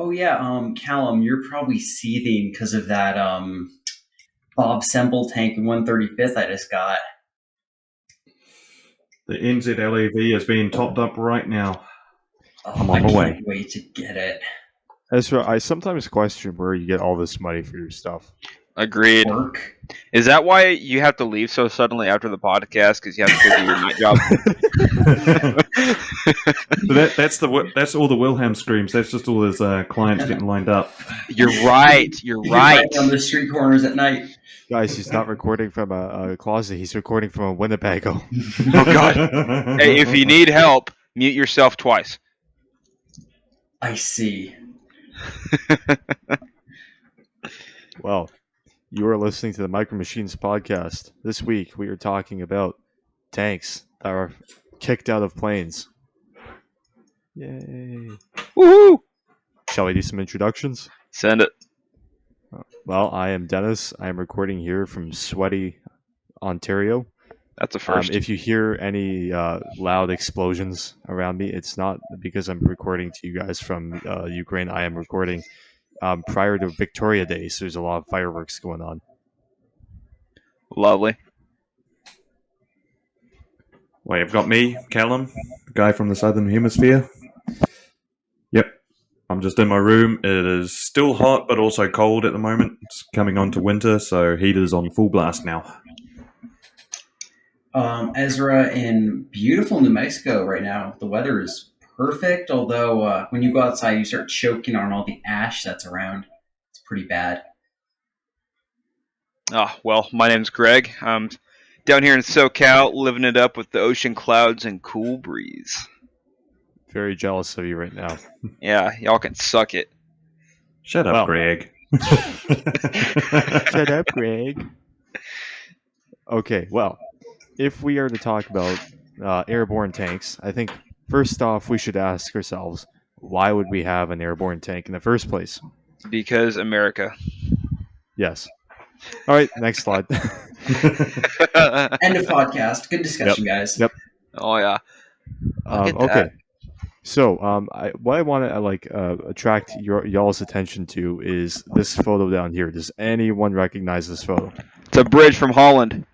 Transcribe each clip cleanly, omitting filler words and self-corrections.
Oh yeah, Callum, you're probably seething because of that Bob Semple tank 135th I just got. The NZLAV is being topped up right now. Oh, on I the can't way. wait to get it. Ezra, I sometimes question where you get all this money for your stuff. Agreed. Work. Is that why you have to leave so suddenly after the podcast? Because you have to go do your night job? So that's all the Wilhelm screams. That's just all his clients getting lined up. You're right. You're right. On the street corners at night. Guys, he's not recording from a closet. He's recording from a Winnebago. Oh, God. Hey, if you need help, mute yourself twice. I see. Well, you are listening to the Micro Machines podcast. This week, we are talking about tanks that are kicked out of planes. Yay. Woohoo! Shall we do some introductions? Send it. Well, I am Dennis. I am recording here from sweaty Ontario. That's a first. If you hear any loud explosions around me, it's not because I'm recording to you guys from Ukraine. I am recording prior to Victoria Day, so there's a lot of fireworks going on. Lovely. Well, you've got me, Callum, the guy from the Southern Hemisphere. Yep. I'm just in my room. It is still hot, but also cold at the moment. It's coming on to winter, so heater's on full blast now. Ezra, in beautiful New Mexico right now, the weather is perfect, although when you go outside, you start choking on all the ash that's around. It's pretty bad. Well, my name's Greg. I'm down here in SoCal, living it up with the ocean clouds and cool breeze. Very jealous of you right now. Yeah, y'all can suck it. Shut up, Greg. Shut up, Greg. Okay, well, if we are to talk about airborne tanks, I think first off we should ask ourselves, why would we have an airborne tank in the first place? Because America. Yes. All right, next slide. End of podcast. Good discussion, guys. Yep. Oh, yeah. Okay. So, what I want to attract y'all's attention to is this photo down here. Does anyone recognize this photo? It's a bridge from Holland.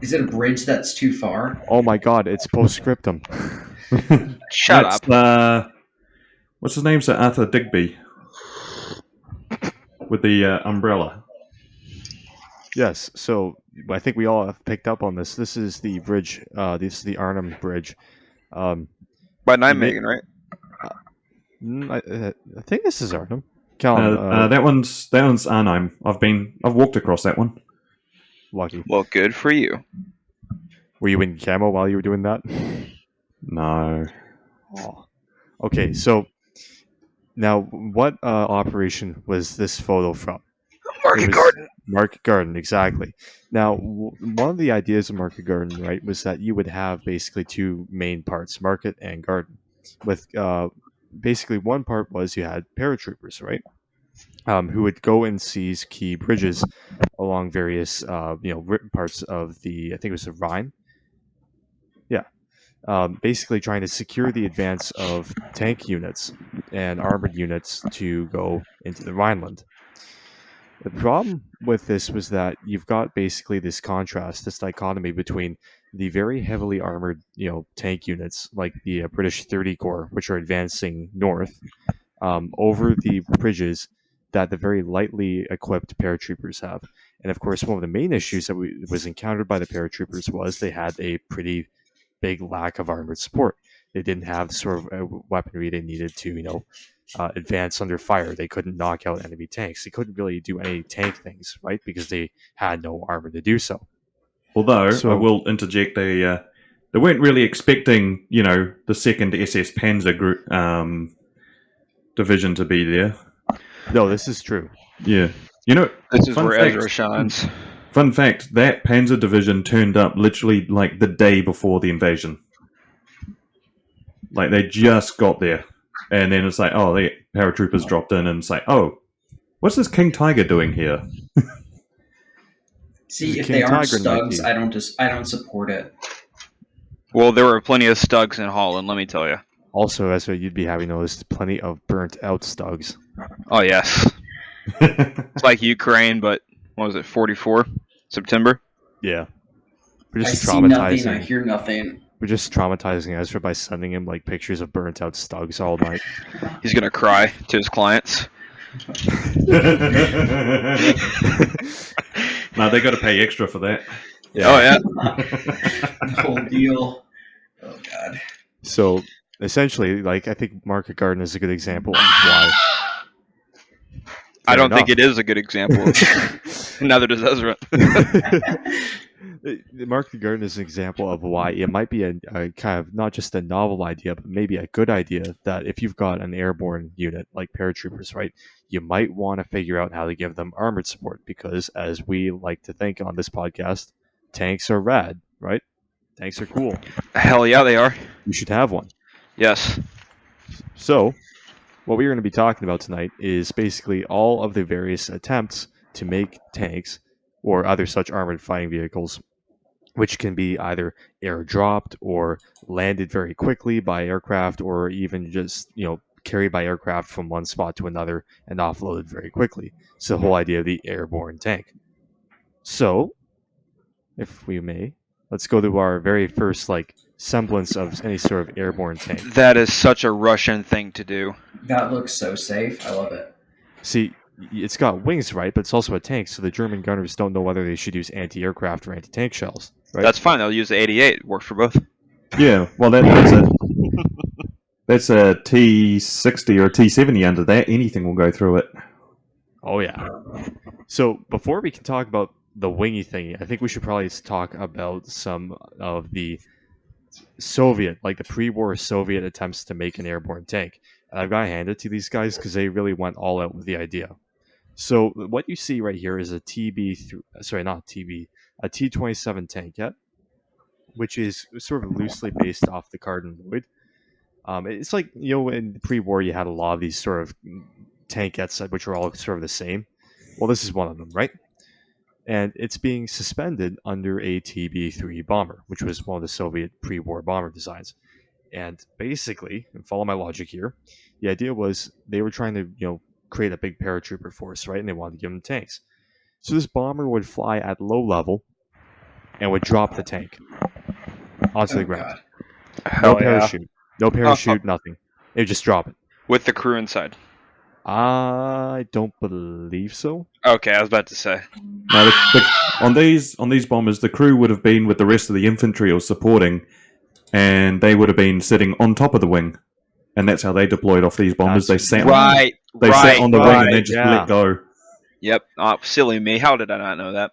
Is it a bridge that's too far? Oh my God! It's postscriptum. Shut up. What's his name? Sir Arthur Digby with the umbrella. Yes. So I think we all have picked up on this. This is the bridge. This is the Arnhem Bridge. By Nijmegen, right? I think this is Arnhem. Callum, that one's Arnhem. I've walked across that one. Lucky. Well, good for you. Were you in camo while you were doing that? No. Oh. Okay, so now what operation was this photo from? Market Garden. Market Garden, exactly. Now, one of the ideas of Market Garden, right, was that you would have basically two main parts, market and garden. With basically one part was you had paratroopers, right, who would go and seize key bridges along various, parts of the, I think it was the Rhine. Yeah. Basically trying to secure the advance of tank units and armored units to go into the Rhineland. The problem with this was that you've got basically this contrast, this dichotomy between the very heavily armored, tank units like the British 30 Corps, which are advancing north over the bridges that the very lightly equipped paratroopers have. And of course, one of the main issues that was encountered by the paratroopers was they had a pretty big lack of armored support. They didn't have the sort of weaponry they needed to, advance under fire. They couldn't knock out enemy tanks. They couldn't really do any tank things, right? Because they had no armor to do so. Although, I will interject, they weren't really expecting, the 2nd SS Panzer Group division to be there. No, this is true. Yeah. This is where Ezra shines. Fun fact, that Panzer division turned up literally like the day before the invasion. Like, they just got there. And then it's like, oh, the paratroopers dropped in, and it's like, oh, what's this King Tiger doing here? See, if they aren't Stugs, I don't support it. Well, there were plenty of Stugs in Holland, let me tell you. Also, Ezra, you'd be having noticed plenty of burnt out Stugs. Oh yes, it's like Ukraine, but what was it? 44 September. Yeah. We're I just see nothing. I traumatizing. hear nothing. We're just traumatizing Ezra by sending him like pictures of burnt out Stugs all night. He's gonna cry to his clients. No, they got to pay extra for that. Oh yeah. The whole deal. Oh god. So essentially, like I think Market Garden is a good example of why. I don't think enough. it is a good example. Neither does Ezra. The Market Garden is an example of why it might be a kind of not just a novel idea, but maybe a good idea that if you've got an airborne unit like paratroopers, right, you might want to figure out how to give them armored support because, as we like to think on this podcast, tanks are rad, right? Tanks are cool. Hell yeah, they are. You should have one. Yes. So, what we're going to be talking about tonight is basically all of the various attempts to make tanks or other such armored fighting vehicles, which can be either airdropped or landed very quickly by aircraft, or even just carried by aircraft from one spot to another and offloaded very quickly. It's the whole idea of the airborne tank. So, if we may, let's go to our very first semblance of any sort of airborne tank. That is such a Russian thing to do. That looks so safe. I love it. See, it's got wings, right? But it's also a tank, so the German gunners don't know whether they should use anti-aircraft or anti-tank shells. Right? That's fine. They'll use the 88. It works for both. Yeah, well, that's a T60 or a T70 under that. Anything will go through it. Oh, yeah. So before we can talk about the wingy thingy, I think we should probably talk about some of the Soviet, like the pre-war Soviet attempts to make an airborne tank. And I've got to hand it to these guys because they really went all out with the idea. So what you see right here is a a T-27 tanket, which is sort of loosely based off the Cardin Lloyd. It's like, in the pre-war you had a lot of these sort of tankettes which are all sort of the same. Well, this is one of them, right? And it's being suspended under a TB3 bomber, which was one of the Soviet pre-war bomber designs. And basically, and follow my logic here, the idea was they were trying to, create a big paratrooper force, right? And they wanted to give them tanks. So this bomber would fly at low level and would drop the tank onto the ground. God. No parachute, nothing. It would just drop it. With the crew inside. I don't believe so. Okay, I was about to say. No, on these bombers, the crew would have been with the rest of the infantry or supporting, and they would have been sitting on top of the wing, and that's how they deployed off these bombers. They sat on the wing and then just let go. Yep. Oh, silly me. How did I not know that?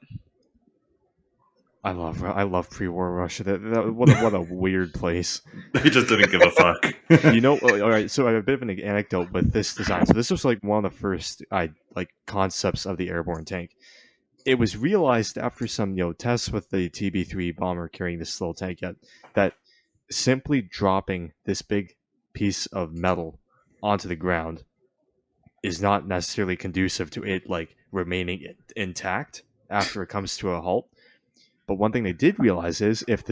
I love pre-war Russia. What a weird place. They just didn't give a fuck. All right. So I have a bit of an anecdote with this design. So this was one of the first concepts of the airborne tank. It was realized after some tests with the TB3 bomber carrying this little tank that simply dropping this big piece of metal onto the ground is not necessarily conducive to it remaining intact after it comes to a halt. But one thing they did realize is if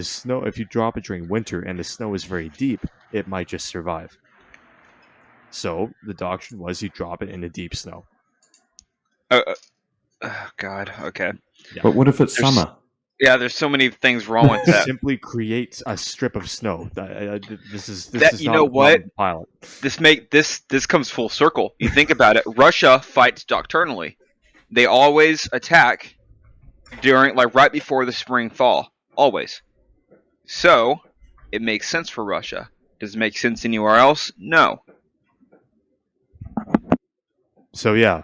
you drop it during winter and the snow is very deep, it might just survive. So the doctrine was you drop it in the deep snow. Oh, God. Okay. Yeah. But what if it's summer? Yeah, there's so many things wrong with that. Simply create a strip of snow. This is You know what? Pilot. This comes full circle. You think about it. Russia fights doctrinally. They always attack during right before the spring thaw. Always. So it makes sense for Russia. Does it make sense anywhere else? No. So yeah.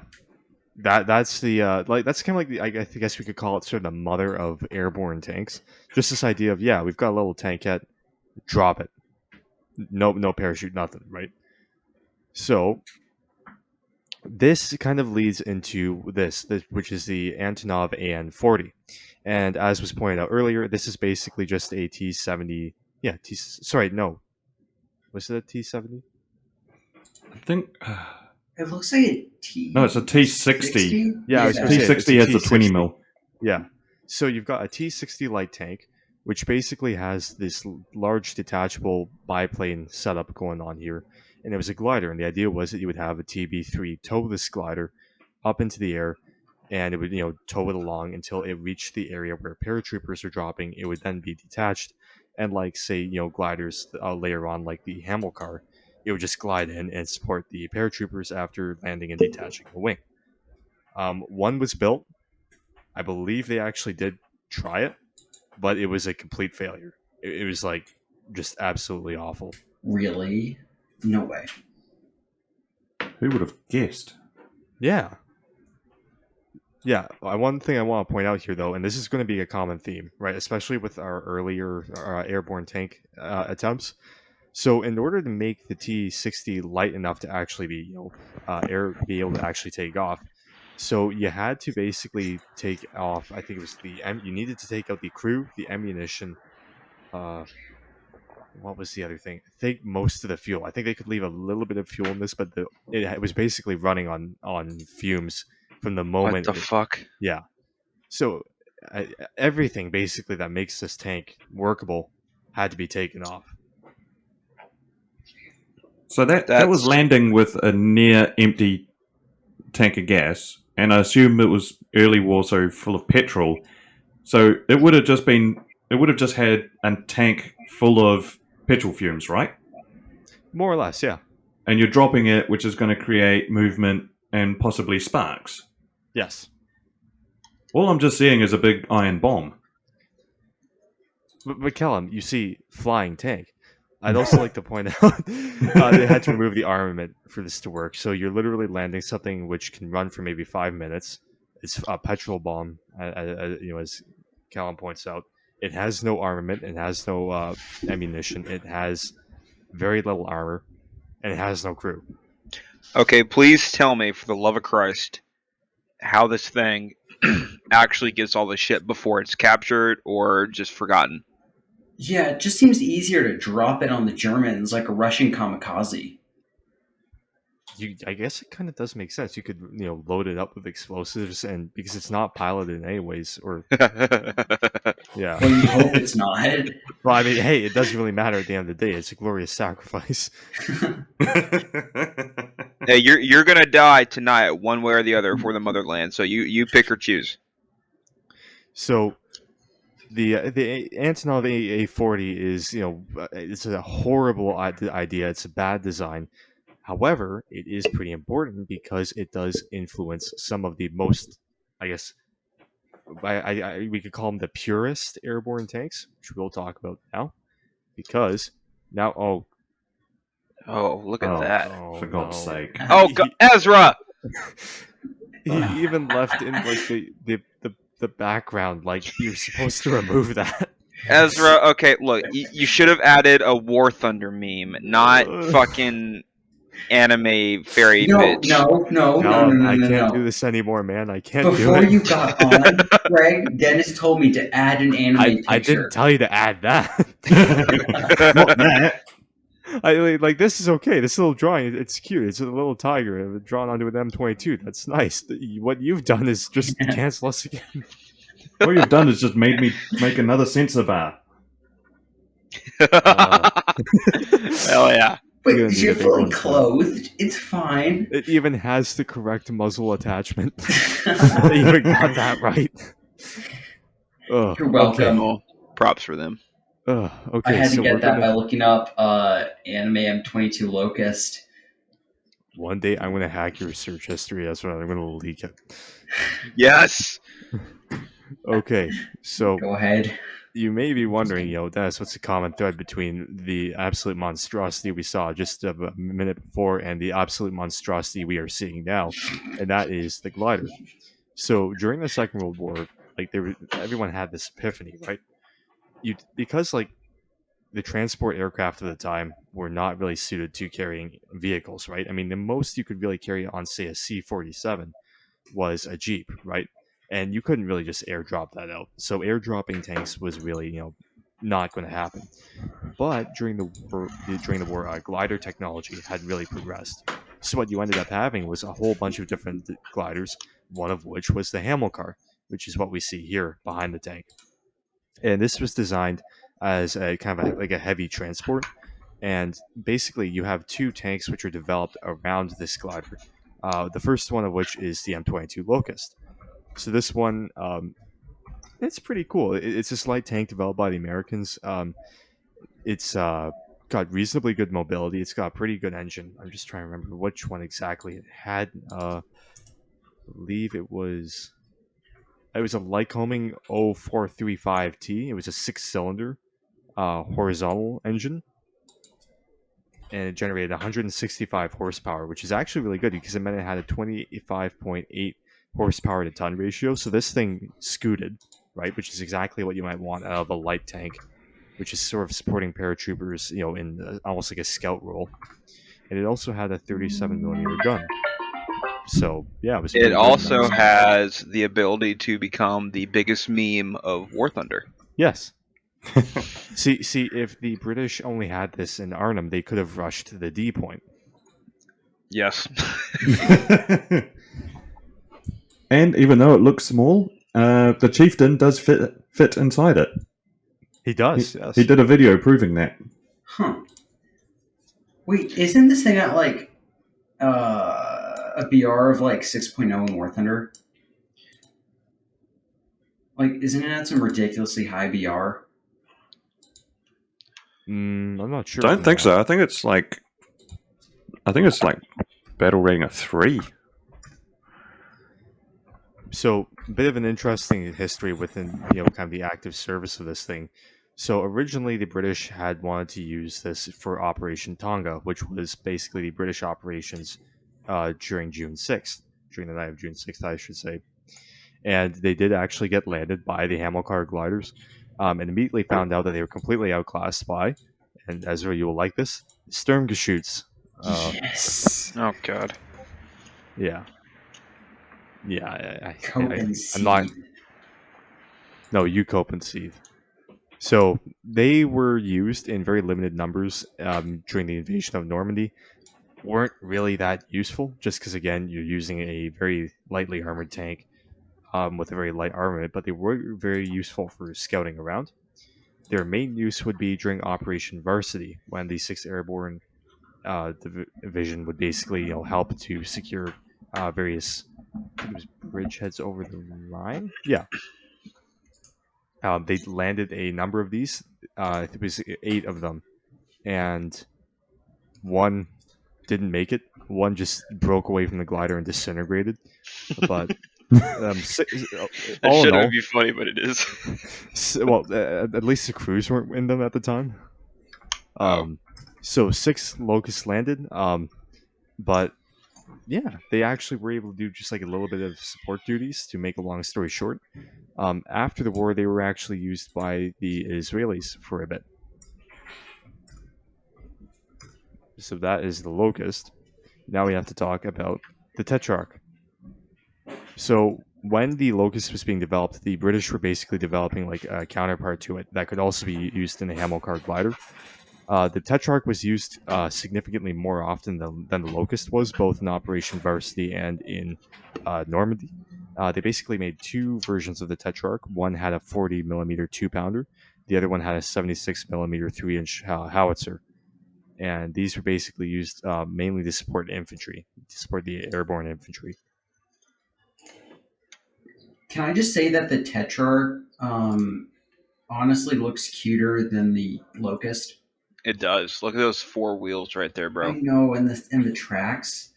That's the that's kind of I guess we could call it sort of the mother of airborne tanks. Just this idea of we've got a little tankette, drop it, no parachute, nothing, right? So this kind of leads into this which is the Antonov AN-40, and as was pointed out earlier, this is basically just a T-70. Yeah, was it a T-70? I think. It looks like a T. No, it's a T60. Yeah, T60 has a 20 mil. Yeah. So you've got a T-60 light tank, which basically has this large detachable biplane setup going on here. And it was a glider, and the idea was that you would have a TB3 tow this glider up into the air, and it would tow it along until it reached the area where paratroopers are dropping. It would then be detached, and like say gliders later on, like the Hamel car, it would just glide in and support the paratroopers after landing and detaching the wing. One was built. I believe they actually did try it, but it was a complete failure. It was like just absolutely awful. Really? No way. Who would have guessed? Yeah. One thing I want to point out here, though, and this is going to be a common theme, right? Especially with our earlier airborne tank attempts. So, in order to make the T60 light enough to actually be, be able to actually take off, so you had to basically take off. I think it was you needed to take out the crew, the ammunition. What was the other thing? I think most of the fuel. I think they could leave a little bit of fuel in this, but it was basically running on fumes from the moment. What the fuck? Yeah. So everything basically that makes this tank workable had to be taken off. So that was landing with a near empty tank of gas, and I assume it was early war, so full of petrol. So it would have just had a tank full of petrol fumes, right? More or less, yeah. And you're dropping it, which is going to create movement and possibly sparks. Yes. All I'm just seeing is a big iron bomb. But Callum, you see flying tank. I'd also like to point out they had to remove the armament for this to work. So you're literally landing something which can run for maybe 5 minutes. It's a petrol bomb, as Callum points out. It has no armament. It has no ammunition. It has very little armor, and it has no crew. Okay, please tell me, for the love of Christ, how this thing actually gets all the shit before it's captured or just forgotten. Yeah, it just seems easier to drop it on the Germans like a Russian kamikaze. I guess it kind of does make sense. You could, load it up with explosives, and because it's not piloted anyways, or yeah. Well, you hope it's not. Well, I mean, hey, it doesn't really matter at the end of the day. It's a glorious sacrifice. Hey, you're gonna die tonight, one way or the other, for the motherland. So you pick or choose. So the Antonov A40 is it's a horrible idea. It's a bad design. However, it is pretty important because it does influence some of the most, I guess, we could call them the purest airborne tanks, which we'll talk about now. Because now, look at that! For God's sake! Oh, Ezra! He even left in like the background, like you're supposed to remove that. Ezra, okay, look, you should have added a War Thunder meme, not fucking anime fairy bitch. No, I can't do this anymore, man. I can't do it. Before you got on, Greg, Dennis told me to add an anime picture. I didn't tell you to add that. Not that. Like this is okay. This little drawing, it's cute. It's a little tiger drawn onto an M22. That's nice. What you've done is just cancel us again. All you've done is just made me make another sensor bar. Hell yeah. But you're fully clothed. It's fine. It even has the correct muzzle attachment. They even got that right. You're welcome. Well, props for them. Okay, I had to get that by looking up anime M22 Locust. One day I'm going to hack your search history. That's what I'm going to leak it. Yes! Okay, so Go ahead. you may be wondering, Dennis, what's the common thread between the absolute monstrosity we saw just a minute before and the absolute monstrosity we are seeing now? And that is the glider. So during the Second World War, everyone had this epiphany, right? Because the transport aircraft of the time were not really suited to carrying vehicles, right? I mean, the most you could really carry on, say, a C-47 was a Jeep, right? And you couldn't really just airdrop that out. So airdropping tanks was really, not going to happen. But during the war, glider technology had really progressed. So what you ended up having was a whole bunch of different gliders, one of which was the Hamel car, which is what we see here behind the tank. and this was designed as a kind of like a heavy transport. And basically, you have two tanks which are developed around this glider. The first one of which is the M22 Locust. So this one, it's pretty cool. It's this light tank developed by the Americans. It's got reasonably good mobility. It's got a pretty good engine. I'm just trying to remember which one exactly it had. I believe it was a Lycoming 0435T. It was a 6-cylinder horizontal engine, and it generated 165 horsepower, which is actually really good because it meant it had a 25.8 horsepower to ton ratio. So this thing scooted, right, which is exactly what you might want out of a light tank, which is sort of supporting paratroopers, in almost like a scout role. And it also had a 37mm gun. So yeah, it was. It also has the ability to become the biggest meme of War Thunder. Yes. see, if the British only had this in Arnhem, they could have rushed the D point. Yes. And even though it looks small, the Chieftain does fit inside it. He does. Yes. He did a video proving that. Huh. Wait, isn't this thing at like a BR of like 6.0 in War Thunder? Like, isn't it at some ridiculously high BR? I'm not sure. Don't think so. I think it's like battle rating of 3. So, a bit of an interesting history within, kind of the active service of this thing. So, originally, the British had wanted to use this for Operation Tonga, which was basically the British operations during June 6th, during the night of June 6th, I should say. And they did actually get landed by the Hamilcar gliders, and immediately found out that they were completely outclassed by, and Ezra, you will like this, Sturmgeschütz. Yes. Oh God. Yeah. Yeah, I'm not. No, you cope and seethe. So they were used in very limited numbers during the invasion of Normandy. Weren't really that useful, just because again you're using a very lightly armored tank with a very light armament, but they were very useful for scouting around. Their main use would be during Operation Varsity, when the 6th Airborne Division would basically help to secure various, I think it was bridgeheads over the Rhine. Yeah. They landed a number of these. It was 8 of them, and one didn't make it. One just broke away from the glider and disintegrated. But That shouldn't be funny, but it is. Well, at least the crews weren't in them at the time. So 6 Locusts landed, but yeah, they actually were able to do just like a little bit of support duties. To make a long story short, after the war, they were actually used by the Israelis for a bit. So that is the Locust. Now we have to talk about the Tetrarch. So when the Locust was being developed, the British were basically developing like a counterpart to it that could also be used in the Hamilcar glider. The Tetrarch was used significantly more often than the Locust was, both in Operation Varsity and in Normandy. They basically made 2 versions of the Tetrarch. One had a 40mm 2-pounder. The other one had a 76mm 3-inch howitzer. And these were basically used mainly to support infantry, to support the airborne infantry. Can I just say that the Tetrarch honestly looks cuter than the Locust? It does. Look at those 4 wheels right there, I bro. know, and the tracks.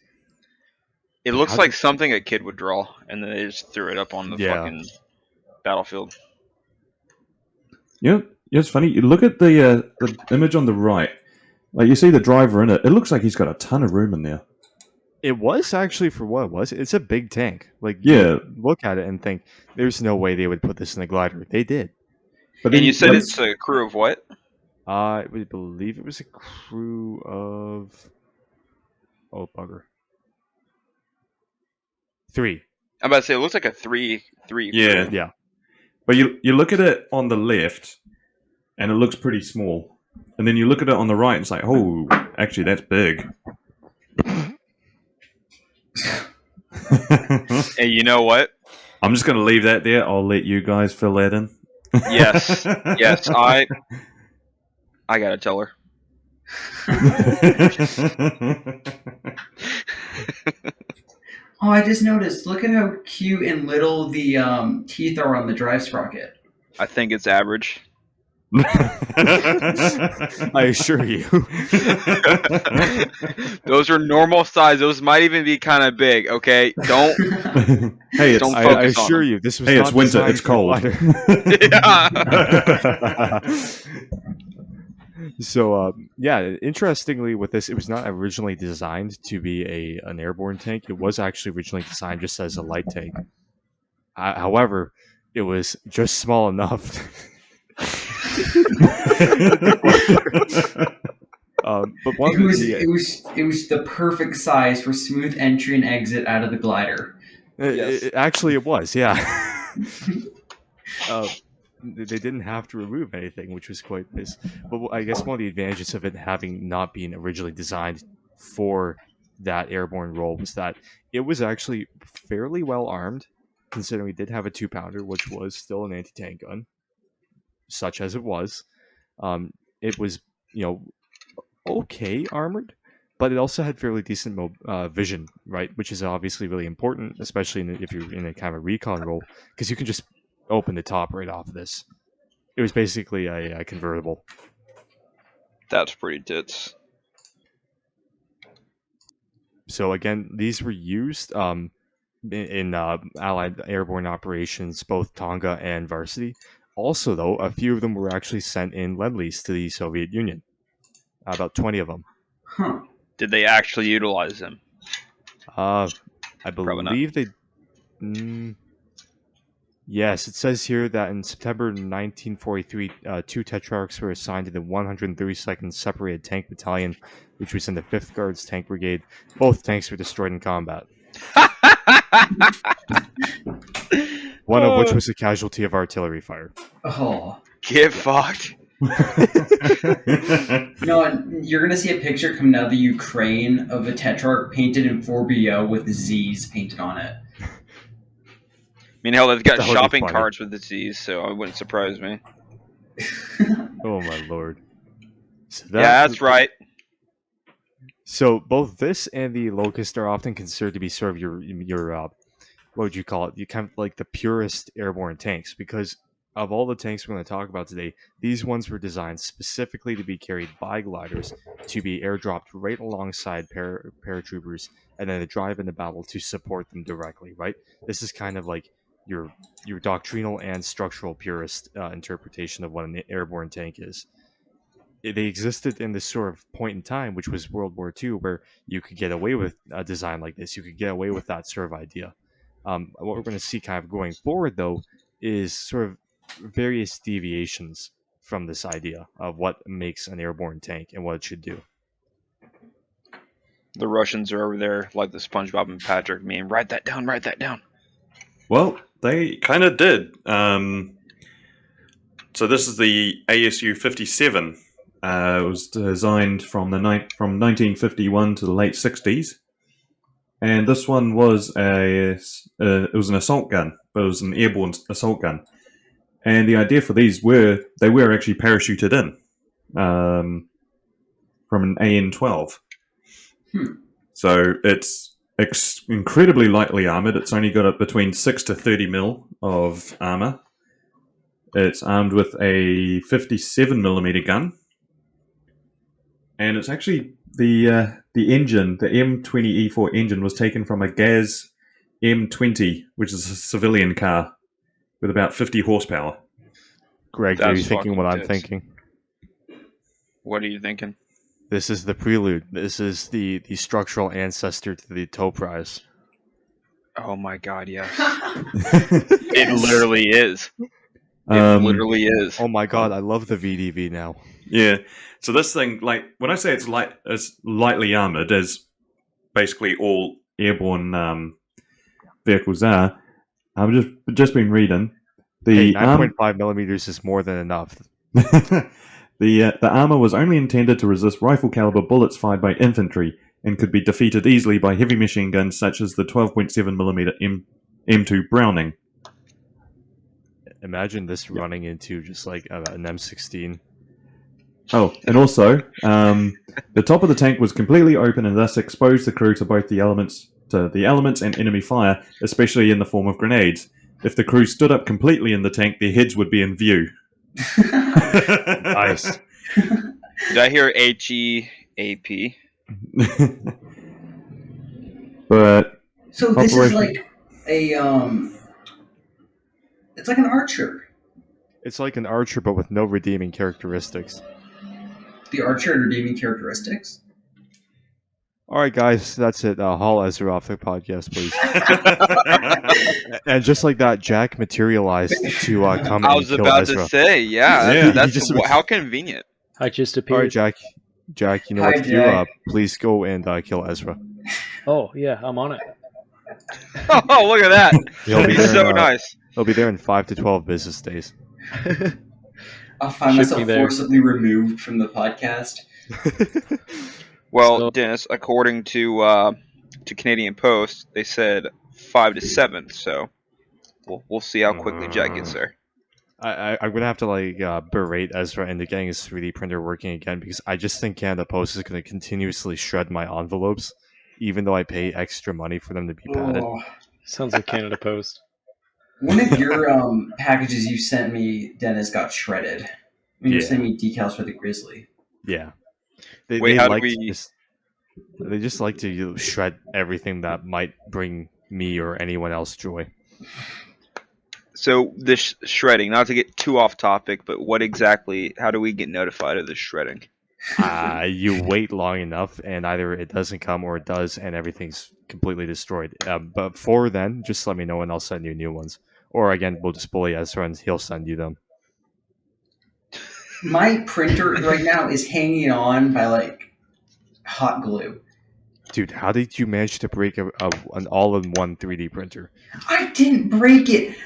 It looks like something a kid would draw, and then they just threw it up on the fucking battlefield. Yeah, it's funny. You look at the image on the right. Like, you see the driver in it. It looks like he's got a ton of room in there. It was actually for what it was. It's a big tank. Like, yeah, you look at it and think, there's no way they would put this in a glider. They did. But and you said it's a crew of what? I would believe it was a crew of... Oh, bugger. 3. I'm about to say, it looks like a 3. Yeah. Yeah. But you look at it on the left, and it looks pretty small. And then you look at it on the right, and it's like, oh, actually, that's big. Hey, you know what? I'm just going to leave that there. I'll let you guys fill that in. Yes, yes. I gotta tell her. Oh, I just noticed. Look at how cute and little the teeth are on the drive sprocket. I think it's average. I assure you. Those are normal size. Those might even be kind of big. Okay, don't. Hey, it's Don't I focus on assure them. you, this was hey, not it's winter. designed It's for cold. glider. So, yeah, interestingly, with this, it was not originally designed to be an airborne tank. It was actually originally designed just as a light tank. However, it was just small enough. But one It of was, the it was the perfect size for smooth entry and exit out of the glider. Yes. Actually, it was, yeah. They didn't have to remove anything, which was quite nice. But I guess one of the advantages of it having not been originally designed for that airborne role was that it was actually fairly well armed, considering we did have a 2-pounder, which was still an anti-tank gun, such as it was. It was, okay armored, but it also had fairly decent vision, right? Which is obviously really important, especially if you're in a kind of a recon role, because you can just open the top right off of this. It was basically a convertible. That's pretty tits. So again, these were used in Allied airborne operations, both Tonga and Varsity. Also, though, a few of them were actually sent in Lend-Lease to the Soviet Union. About 20 of them. Huh. Did they actually utilize them? I Probably not. believe they. Yes, it says here that in September 1943, 2 Tetrarchs were assigned to the 132nd Separated Tank Battalion, which was in the 5th Guards Tank Brigade. Both tanks were destroyed in combat. One of which was a casualty of artillery fire. Oh. Get fucked. No, and you're gonna see a picture coming out of the Ukraine of a Tetrarch painted in 4BO with Z's painted on it. I mean, hell, they've got That would be shopping funny. carts with disease, so it wouldn't surprise me. Oh my lord. So Yeah, that's right. So both this and the Locust are often considered to be sort of your what would you call it? You kind of like the purest airborne tanks, because of all the tanks we're going to talk about today, these ones were designed specifically to be carried by gliders, to be airdropped right alongside paratroopers, and then to drive into battle to support them directly. Right? This is kind of like your doctrinal and structural purist interpretation of what an airborne tank is. They existed in this sort of point in time, which was World War II, where you could get away with a design like this. You could get away with that sort of idea. What we're going to see kind of going forward, though, is sort of various deviations from this idea of what makes an airborne tank and what it should do. The Russians are over there like the SpongeBob and Patrick meme. Write that down, write that down. Well, they kind of did. So this is the ASU 57. It was designed from 1951 to the late 60s, and this one was it was an assault gun, but it was an airborne assault gun. And the idea for these they were actually parachuted in from an AN-12. So it's incredibly lightly armored. It's only got between 6 to 30 mil of armor. It's armed with a 57mm gun. And it's actually the engine, the M20E4 engine, was taken from a Gaz M20, which is a civilian car with about 50 horsepower. Greg, are you thinking what I'm thinking? What are you thinking? This is the prelude. This is the structural ancestor to the tow prize. Oh my god, yes. It literally is. It literally is. Oh my god, I love the VDV now. Yeah. So this thing, like, when I say it's lightly armored, as basically all airborne vehicles are, I've just been reading. The 9.5 millimeters is more than enough. The armor was only intended to resist rifle caliber bullets fired by infantry and could be defeated easily by heavy machine guns such as the 12.7mm M2 Browning. Imagine this running into just like an M16. Oh, and also, the top of the tank was completely open and thus exposed the crew to both the elements and enemy fire, especially in the form of grenades. If the crew stood up completely in the tank, their heads would be in view. Nice. Did I hear HEAP? But So this is Operation- like a it's like an archer. It's like an archer, but with no redeeming characteristics. The archer redeeming characteristics. All right, guys, that's it. Haul Ezra off the podcast, please. And just like that, Jack materialized to come I and was kill about Ezra. to say, yeah, Yeah, that's he just- how convenient. I just All appeared. right, Jack, you know Hi, what to do. Jack. Please go and kill Ezra. Oh yeah, I'm on it. Oh, look at that! He'll be He's there. so nice. He'll be there in 5 to 12 business days. I'll find Should myself be there. forcibly removed from the podcast. Well, So- Dennis, according to Canadian Post, they said 5 to 7. So we'll see how quickly Jack gets there. I'm gonna have to berate Ezra into getting his 3D printer working again because I just think Canada Post is gonna continuously shred my envelopes, even though I pay extra money for them to be padded. Oh. Sounds like Canada Post. One of your packages you sent me, Dennis, got shredded. When you were Yeah. sending me decals for the Grizzly. Yeah. They, Wait, they how do like we- to they just like to shred everything that might bring me or anyone else joy. So this shredding, not to get too off topic, but how do we get notified of this shredding? You wait long enough, and either it doesn't come or it does, and everything's completely destroyed. But before then, just let me know, and I'll send you new ones. Or again, we'll just bully Ezra, and he'll send you them. My printer right now is hanging on by hot glue. Dude, how did you manage to break an all-in-one 3D printer? I didn't break it.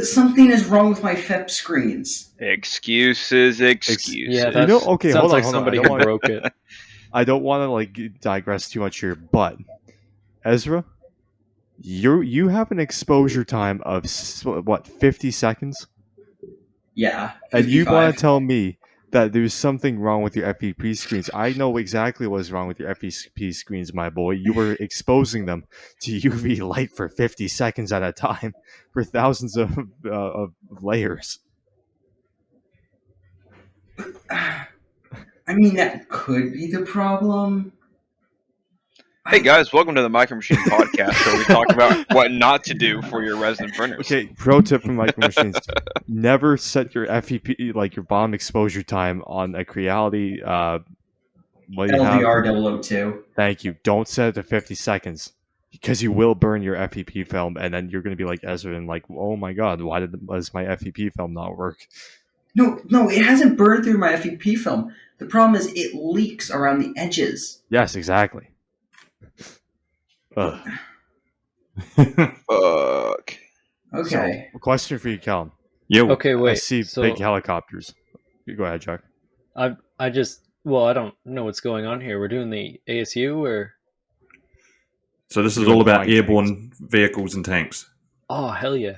Something is wrong with my FEP screens. Excuses. Yeah, that's, okay, sounds hold on, like hold on. somebody I who don't want- broke it. I don't want to digress too much here, but Ezra, you have an exposure time of 50 seconds, Yeah. and you want 55. to tell me that there's something wrong with your FPP screens? I know exactly what's wrong with your FPP screens, my boy. You were exposing them to UV light for 50 seconds at a time for thousands of layers. I mean, that could be the problem. Hey guys, welcome to the Micro Machine Podcast, where we talk about what not to do for your resin printers. Okay, pro tip from Micro Machines: never set your FEP, your bomb exposure time, on a Creality. What do you have? LDR 002. Thank you. Don't set it to 50 seconds because you will burn your FEP film, and then you're going to be like Ezra and oh my god, why does my FEP film not work? No, it hasn't burned through my FEP film. The problem is it leaks around the edges. Yes, exactly. Ugh. Fuck. Okay. So, question for you, Callum. Yo, Okay, wait. I see so big helicopters. You go ahead, Jack. I don't know what's going on here. We're doing the ASU or so this is Doing all about flying airborne vehicles and tanks. oh hell yeah.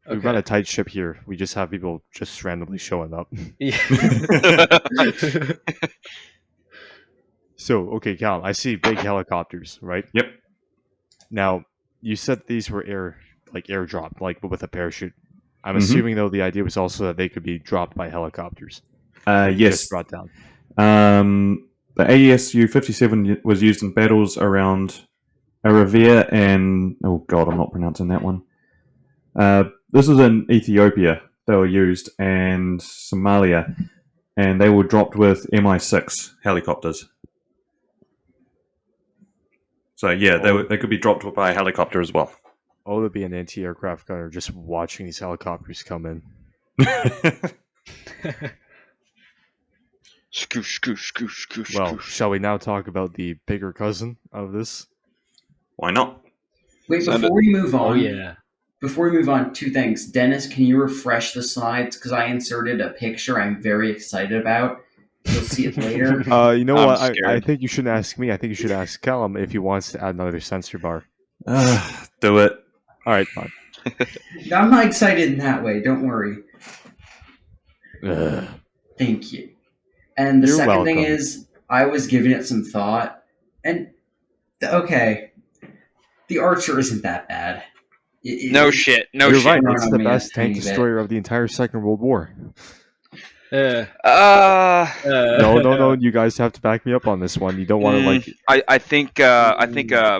We've got a tight ship here. We just have people just randomly showing up. Yeah. So, okay, Callum, I see big helicopters, right? Yep. Now, you said these were airdropped, with a parachute. I'm Mhm. assuming, though, the idea was also that they could be dropped by helicopters. Yes. Just brought down. The AESU 57 was used in battles around Revell and oh god, I'm not pronouncing that one. This was in Ethiopia. They were used and Somalia, and they were dropped with MI6 helicopters. So yeah, they could be dropped by a helicopter as well. Oh, there'd be an anti-aircraft gunner just watching these helicopters come in. Scoosh, scoosh, scoosh, scoosh, Well, scoosh. shall we now talk about the bigger cousin of this? Why not? Wait, Send before we move on, Oh yeah. Before we move on, two things. Dennis, can you refresh the slides? Because I inserted a picture I'm very excited about. You'll see it later. You know I'm what? I scared. think you shouldn't ask me. I think you should ask Callum if he wants to add another sensor bar. Do it. All right, fine. I'm not excited in that way. Don't worry. Ugh. Thank you. And the You're second thing welcome. is, I was giving it some thought, and okay, the Archer isn't that bad. No shit. No You're shit. right. No, It's no, the man, best tank tiny bit. destroyer of the entire Second World War. Uh, No. You guys have to back me up on this one. You don't want to like. I think a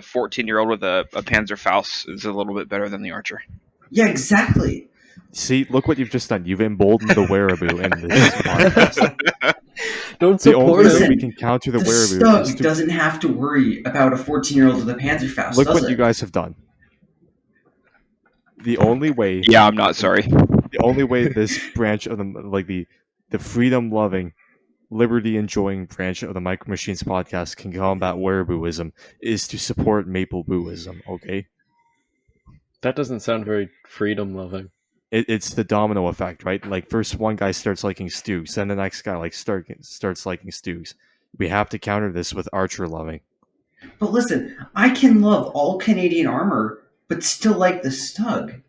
14-year-old with a Panzerfaust is a little bit better than the Archer. Yeah, exactly. See, look what you've just done. You've emboldened the Wereaboo in this podcast. Don't The only support way him. we can counter the The Wereaboo is Stug to doesn't have to worry about a 14-year-old with a Panzerfaust, look does what it? you guys have done. The only way, Yeah, I'm not sorry. the only way this branch of the freedom-loving, liberty-enjoying branch of the Micro Machines podcast can combat Wereabooism is to support Maple Booism. Okay, That doesn't sound very freedom loving. it's the domino effect, right? Like first one guy starts liking Stoogs, then the next guy starts liking Stoogs. We have to counter this with Archer loving. But listen, I can love all Canadian armor, but still like the Stug.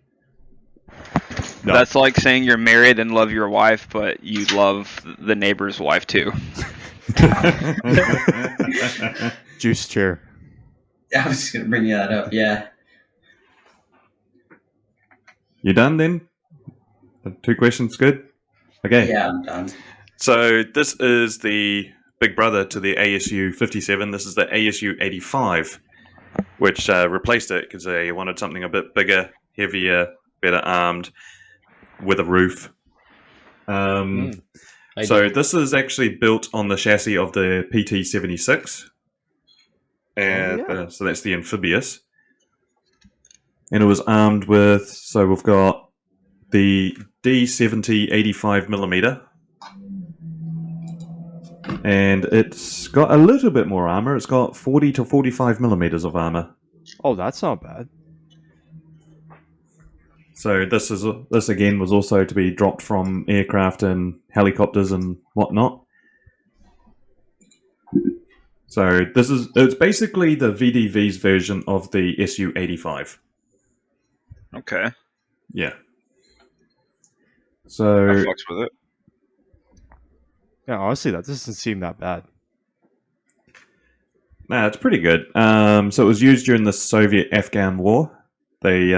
No. That's like saying you're married and love your wife, but you love the neighbor's wife too. Juice chair. I was just going to bring that up, yeah. You done then? The 2 questions good? Okay. Yeah, I'm done. So this is the big brother to the ASU 57. This is the ASU 85, which replaced it because they wanted something a bit bigger, heavier, better armed, with a roof. So this is actually built on the chassis of the PT-76. So that's the amphibious. And it was armed with, so we've got the D70 85mm. And it's got a little bit more armor. It's got 40 to 45mm of armor. Oh, that's not bad. So this again was also to be dropped from aircraft and helicopters and whatnot. So it's basically the VDV's version of the SU-85. Okay. Yeah. I So fucks with it. Yeah, honestly, that doesn't seem that bad. nah, it's pretty good. So it was used during the Soviet-Afghan War. They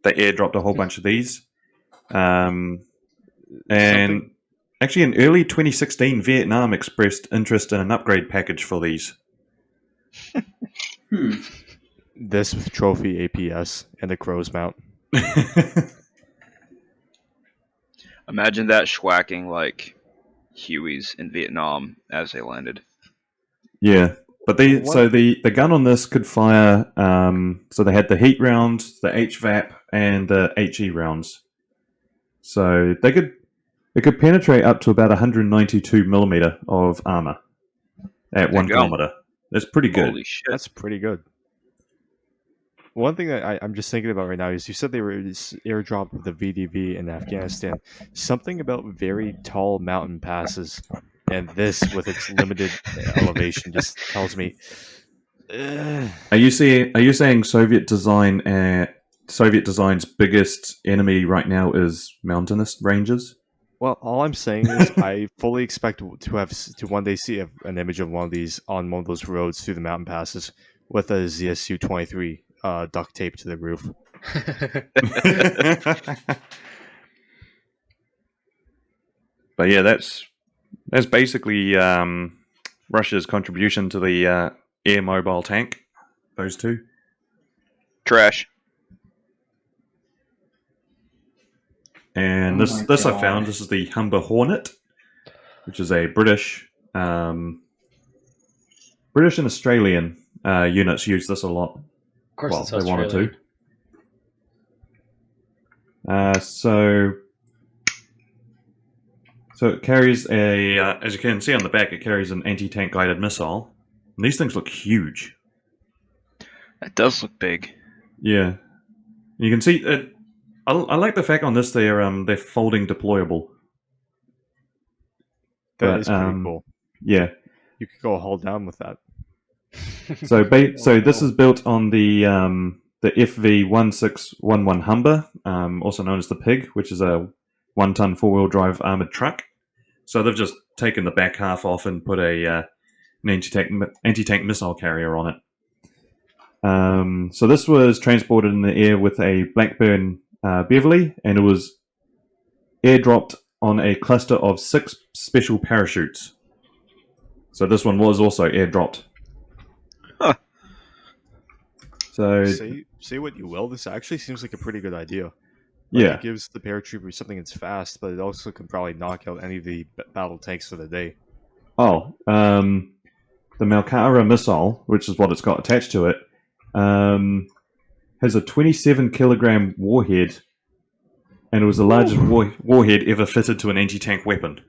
airdropped a whole bunch of these. And actually in early 2016, Vietnam expressed interest in an upgrade package for these. This with trophy APS and a crow's mount. Imagine that schwacking like Hueys in Vietnam as they landed. Yeah. But the gun on this could fire, so they had the heat rounds, the HVAP, and the HE rounds. So it could penetrate up to about 192mm of armor at 1 kilometer. That's pretty good. Holy shit. That's pretty good. One thing that I'm just thinking about right now is you said they were airdropped with the VDV in Afghanistan. Something about very tall mountain passes, and this with its limited elevation just tells me. Are you saying Soviet design's biggest enemy right now is mountainous ranges? Well, all I'm saying is I fully expect to one day see an image of one of these on one of those roads through the mountain passes with a ZSU-23 duct tape to the roof. But yeah, that's basically Russia's contribution to the air mobile tank. Those two. Trash. And Oh this my I found. God. This is the Humber Hornet, which is a British and Australian units use this a lot. Of course, Well, it's they wanted Australia. to. So it carries as you can see on the back, it carries an anti-tank guided missile. And these things look huge. That does look big. Yeah, you can see it. I like the fact on this they're folding deployable. That is pretty cool. Yeah. You could go hull down with that. So this is built on the the FV1611 Humber, also known as the Pig, which is a 1-ton 4-wheel drive armored truck. So they've just taken the back half off and put an anti-tank missile carrier on it. So this was transported in the air with a Blackburn Beverly, and it was airdropped on a cluster of 6 special parachutes. So this one was also airdropped. Huh. So Say what you will, this actually seems like a pretty good idea. yeah, It gives the paratrooper something that's fast, but it also can probably knock out any of the battle tanks for the day. the Malkara missile, which is what it's got attached to it, has a 27 kilogram warhead, and it was the largest warhead ever fitted to an anti-tank weapon.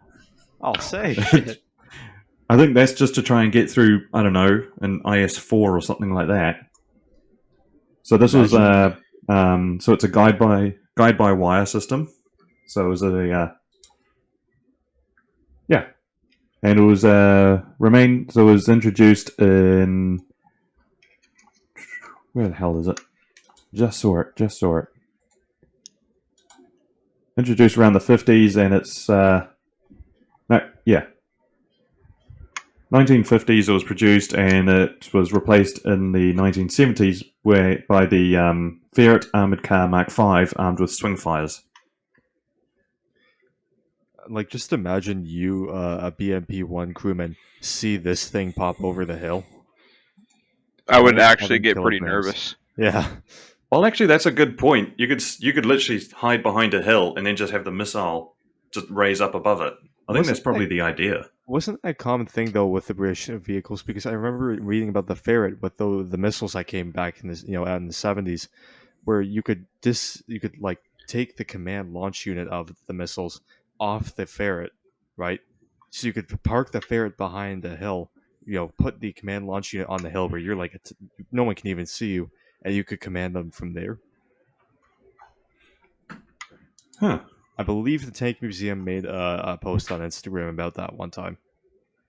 I'll say. I think that's just to try and get through, I don't know, an IS-4 or something like that. So this was so it's a guide by wire system. So it was and it was it was introduced in, where the hell is it? Just saw it. Introduced around the 50s, and it's 1950s it was produced, and it was replaced in the 1970s by the Ferret Armored Car Mark V armed with swing fires. Like, just imagine you, a BMP-1 crewman, see this thing pop over the hill. I would 27 actually get pretty kilograms. nervous. Yeah. Well, actually, that's a good point. You could literally hide behind a hill and then just have the missile just raise up above it. I think that's probably the idea. Wasn't that a common thing, though, with the British vehicles? Because I remember reading about the Ferret with the missiles that came back in this, out in the 70s, where you could like take the command launch unit of the missiles off the Ferret, right? So you could park the Ferret behind the hill, put the command launch unit on the hill where you're like, no one can even see you, and you could command them from there. Huh. I believe the Tank Museum made a post on Instagram about that one time.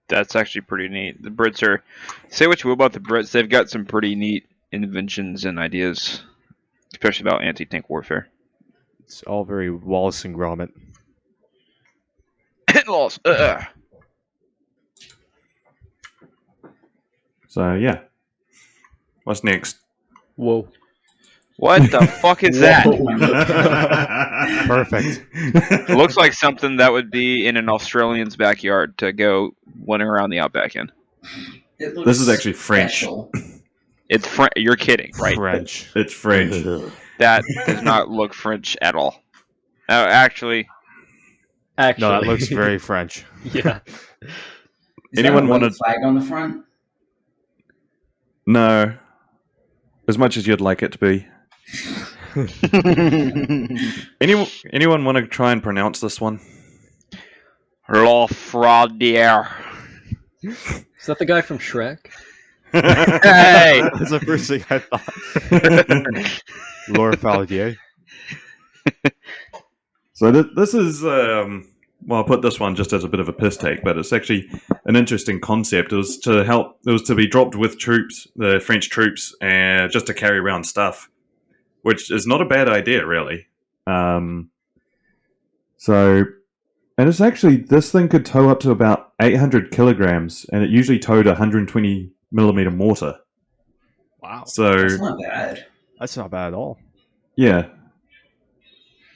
That's actually pretty neat. The Brits are, say what you will about the Brits, they've got some pretty neat inventions and ideas, especially about anti-tank warfare. It's all very Wallace and Gromit. Lost. So yeah, what's next? Whoa. What the fuck is that? Perfect. It looks like something that would be in an Australian's backyard to go running around the outback in. It looks This is actually French. special. It's You're kidding, right? French. It's French. That does not look French at all. Actually, Actually. No, that looks very French. Yeah. Is Anyone that a white wanna- flag on the front? No, as much as you'd like it to be. Anyone want to try and pronounce this one? Lohr Fardier. Is that the guy from Shrek? Hey! That's the first thing I thought. Lohr Fardier. So this is, well, I'll put this one just as a bit of a piss take, but it's actually an interesting concept. It was to be dropped with troops, the French troops, just to carry around stuff, which is not a bad idea, really. And it's actually, this thing could tow up to about 800 kilograms, and it usually towed a 120 millimeter mortar. Wow. So That's not bad. That's not bad at all. yeah.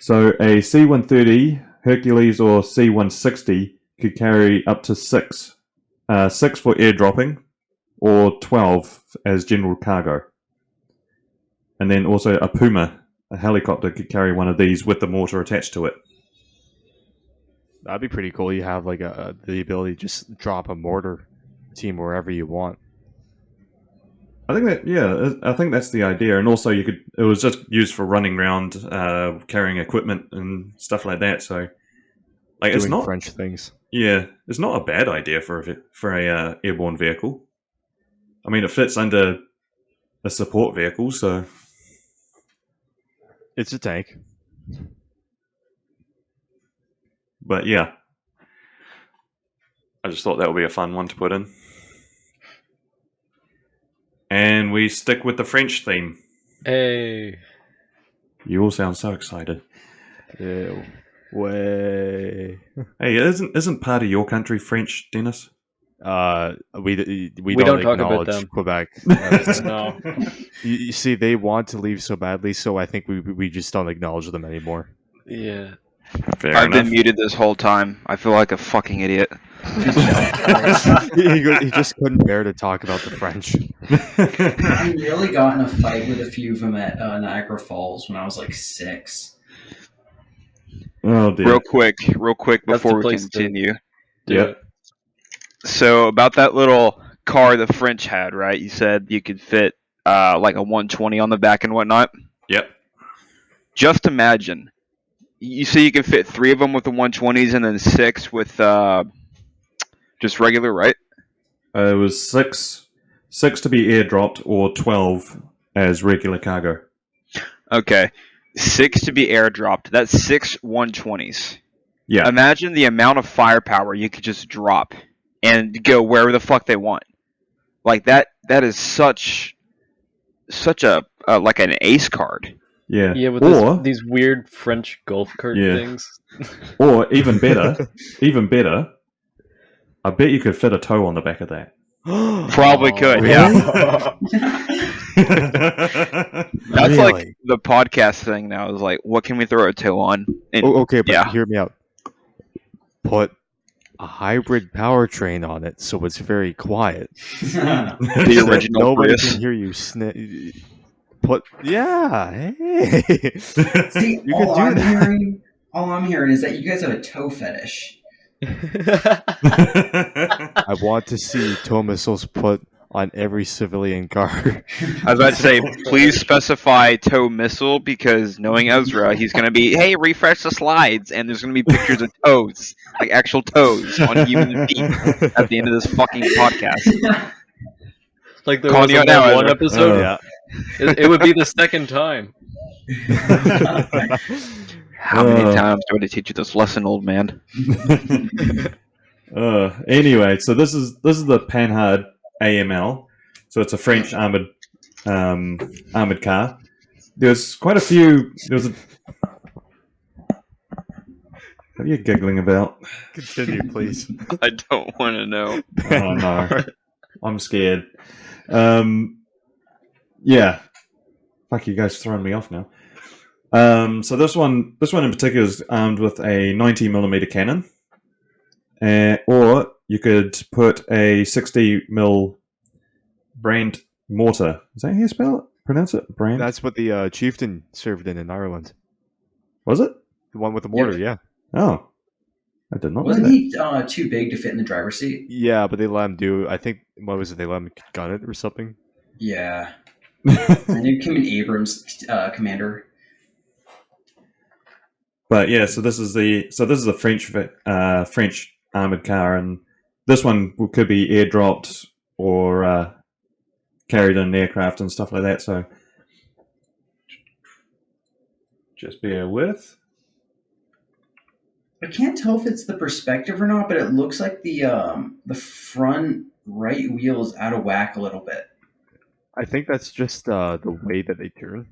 So a C-130, Hercules, or C-160 could carry up to 6. 6 for airdropping, or 12 as general cargo. And then also a Puma, a helicopter, could carry one of these with the mortar attached to it. That'd be pretty cool. You have like the ability to just drop a mortar team wherever you want. I think that's the idea. And also it was just used for running around, carrying equipment and stuff like that. So, like, it's Doing not French things. Yeah, it's not a bad idea for a airborne vehicle. I mean, it fits under a support vehicle, so It's a tank. but yeah, I just thought that would be a fun one to put in. And we stick with the French theme. Hey. You all sound so excited. Ew. Way. Hey, isn't part of your country French, Dennis? We don't talk about acknowledge them. Quebec. No. You see, they want to leave so badly, so I think we just don't acknowledge them anymore. Yeah. Fair I've enough. been muted this whole time. I feel like a fucking idiot. he just couldn't bear to talk about the French. I nearly got in a fight with a few of them at Niagara Falls when I was like 6. Oh dear. Real quick That's before the we place to continue. do Yep. it. So about that little car the French had, right? You said you could fit like a 120 on the back and whatnot. Yep. Just imagine. You say you can fit 3 of them with the 120s and then 6 with just regular, right? It was six to be airdropped or 12 as regular cargo. Okay. 6 to be airdropped. That's 6 120s. Yeah. Imagine the amount of firepower you could just drop and go wherever the fuck they want. Like that is such a like an ace card. Yeah. Yeah, with or these weird French golf cart Yeah. things. or even better, I bet you could fit a toe on the back of that. Probably could, yeah. That's like Really? the podcast thing now is like, what can we throw a toe on? And Okay, but yeah. hear me out. Put a hybrid powertrain on it, so it's very quiet. The So original nobody Prius. can hear you. Hey. See, You could do that. all I'm hearing is that you guys have a toe fetish. I want to see tow missiles put on every civilian car. I was about to say, please specify tow missile because knowing Ezra, he's going to be, hey, refresh the slides, and there's going to be pictures of toes, like actual toes on human feet at the end of this fucking podcast. Like there Calling was you in out now, that one Ezra. episode. Yeah. It would be the second time. How many times do I have to teach you this lesson, old man? Anyway, so this is the Panhard AML. So it's a French armored car. There's quite a few. What are you giggling about? Continue, please. I don't want to know. Oh no, I'm scared. Yeah, fuck, you guys throwing me off now. So this one in particular is armed with a 90mm cannon, or you could put a 60mm brand mortar. Is that how you spell it? Pronounce it? Brand? That's what the chieftain served in Ireland. Was it? The one with the mortar, yeah. Oh, I did not know Wasn't that. he too big to fit in the driver's seat? Yeah, but they let him do, I think, what was it? They let him gun it or something? Yeah. I knew him in Abrams commander. But yeah, so this is the French armored car, and this one could be airdropped or carried in an aircraft and stuff like that. So just bear with. I can't tell if it's the perspective or not, but it looks like the front right wheel is out of whack a little bit. I think that's just the way that they turn.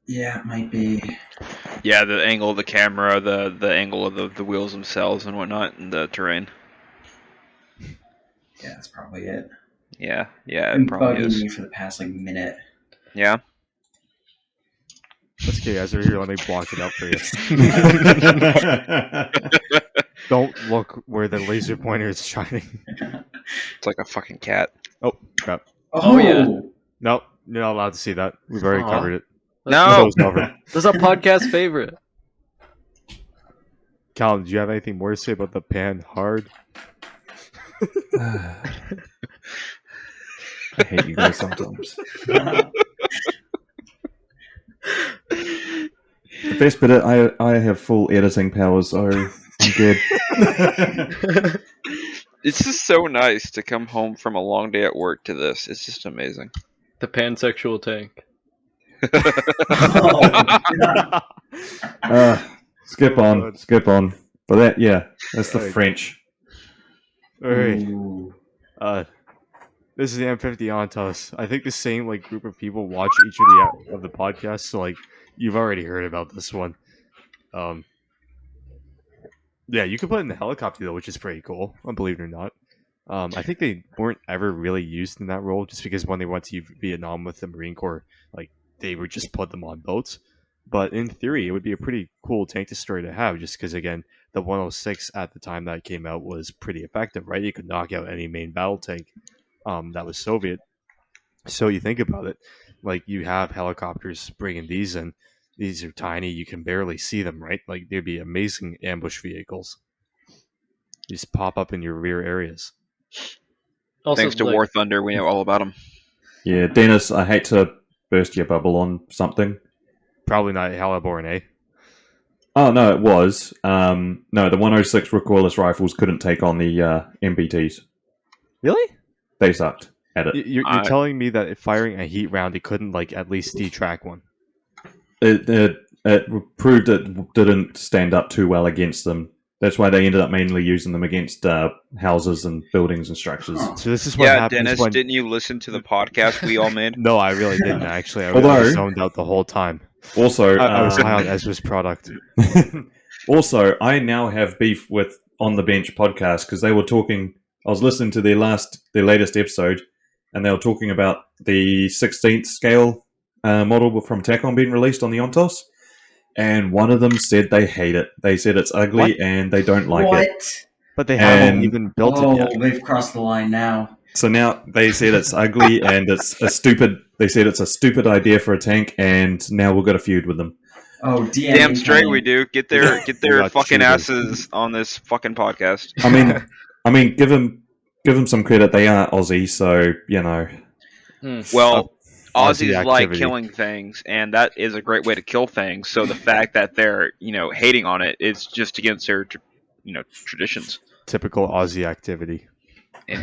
Yeah, it might be. Yeah, the angle of the camera, the angle of the wheels themselves and whatnot, and the terrain. Yeah, that's probably it. Yeah, it Been probably bugging is. me for the past minute. Yeah. That's okay, Ezra, here, let me block it out for you. Don't look where the laser pointer is shining. It's like a fucking cat. Oh, crap. Oh, yeah. Nope, you're not allowed to see that. We've already Aw. covered it. No! Show's over. This is a podcast favorite. Callum, do you have anything more to say about the Panhard? I hate you guys sometimes. The best bit, I have full editing powers, so I'm good. It's just so nice to come home from a long day at work to this. It's just amazing. The pansexual tank. Skip on. But that, yeah, that's the Right. French. Alright. Ooh. This is the M50 Ontos. I think the same like group of people watch each of the podcasts, so like you've already heard about this one. Yeah, you can put it in the helicopter though, which is pretty cool. Believe it or not. I think they weren't ever really used in that role, just because when they went to Vietnam with the Marine Corps, like they would just put them on boats. But in theory, it would be a pretty cool tank destroyer to have, just because again, the 106 at the time that it came out was pretty effective, right? You could knock out any main battle tank that was Soviet. So you think about it, like you have helicopters bringing these in. These are tiny; you can barely see them, right? Like they'd be amazing ambush vehicles. You just pop up in your rear areas. Also, Thanks to like, War Thunder, we know all about them. Yeah, Dennis, I hate to burst your bubble on something. Probably not Airborne, eh? Oh, no, it was. No, the 106 recoilless rifles couldn't take on the MBTs. Really? They sucked at it. You're telling me that if firing a heat round, it couldn't like at least detrack one? It proved it didn't stand up too well against them. That's why they ended up mainly using them against houses and buildings and structures. So this is what Yeah, happens Dennis, when... didn't you listen to the podcast we all made? No, I really didn't actually. I Although- was zoned out the whole time. Also, I was high on Ezra's product. also, I now have beef with On the Bench podcast because they were talking. I was listening to their latest episode, and they were talking about the 16th scale model from TACOM being released on the Ontos. And one of them said they hate it. They said it's ugly What? and they don't like it. What? But they haven't And- even built Oh, it yet. they've crossed the line now. So now they said it's ugly and it's a stupid. They said it's a stupid idea for a tank, and now we've got a feud with them. Oh, DM Damn straight incoming. we do. Get their got fucking shooters. asses on this fucking podcast. I mean, give them some credit. They are Aussie, so you know. Well, Aussie Aussies like activity. killing things, and that is a great way to kill things. So the fact that they're hating on it is just against their traditions. Typical Aussie activity.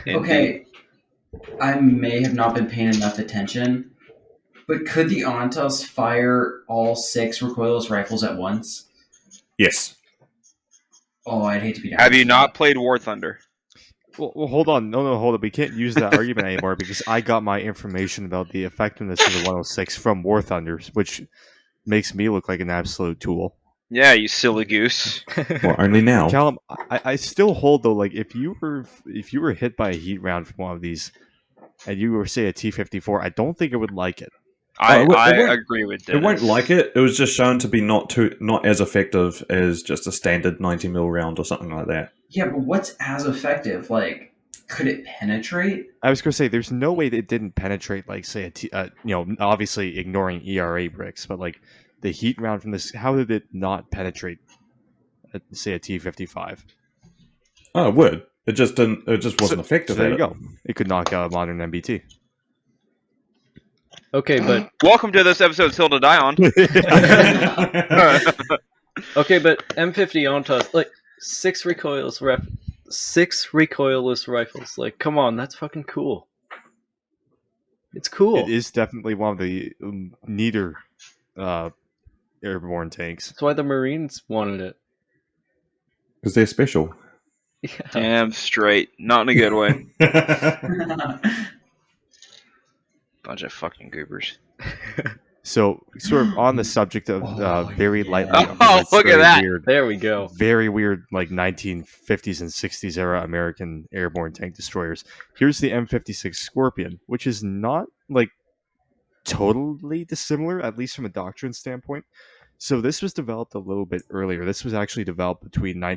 Okay, I may have not been paying enough attention, but could the Ontos fire all 6 recoilless rifles at once? Yes. Oh, I'd hate to be down. Have you not played War Thunder? Well, hold on. No, hold on. We can't use that argument anymore because I got my information about the effectiveness of the 106 from War Thunders, which makes me look like an absolute tool. Yeah, you silly goose. Well, only now. Callum, I still hold though. Like if you were hit by a heat round from one of these, and you were say a T-54, I don't think it would like it. I it won't- agree with Dennis. It won't like it. It was just shown to be not as effective as just a standard 90mm round or something like that. Yeah, but what's as effective? Like, could it penetrate? I was going to say there's no way that it didn't penetrate, like say obviously ignoring ERA bricks, but like the heat round from this, how did it not penetrate, say a T-55? Oh, it would. It just didn't. It just wasn't effective. So there at you it. go. It could knock out a modern MBT. Okay, but Welcome to this episode of Hill to Die On. M50 Ontos, like 6 recoilless rifles. Like, come on, that's fucking cool. It's cool. It is definitely one of the neater airborne tanks. That's why the Marines wanted it. Because they're special. Yeah. Damn straight. Not in a good way. Bunch of fucking goobers. So, sort of on the subject of very lightly. Oh, it's look at very that. Weird, There we go. very weird, like 1950s and 60s era American airborne tank destroyers. Here's the M56 Scorpion, which is not like totally dissimilar, at least from a doctrine standpoint. So this was developed a little bit earlier. This was actually developed between I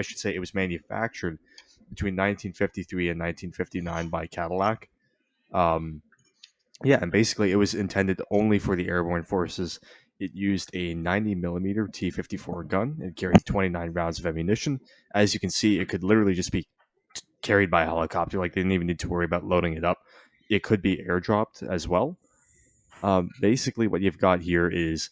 should say it was manufactured between 1953 and 1959 by Cadillac. Yeah, and basically it was intended only for the airborne forces. It used a 90mm T-54 gun. It carried 29 rounds of ammunition. As you can see, it could literally just be carried by a helicopter. Like, they didn't even need to worry about loading it up. It could be airdropped as well. Basically, what you've got here is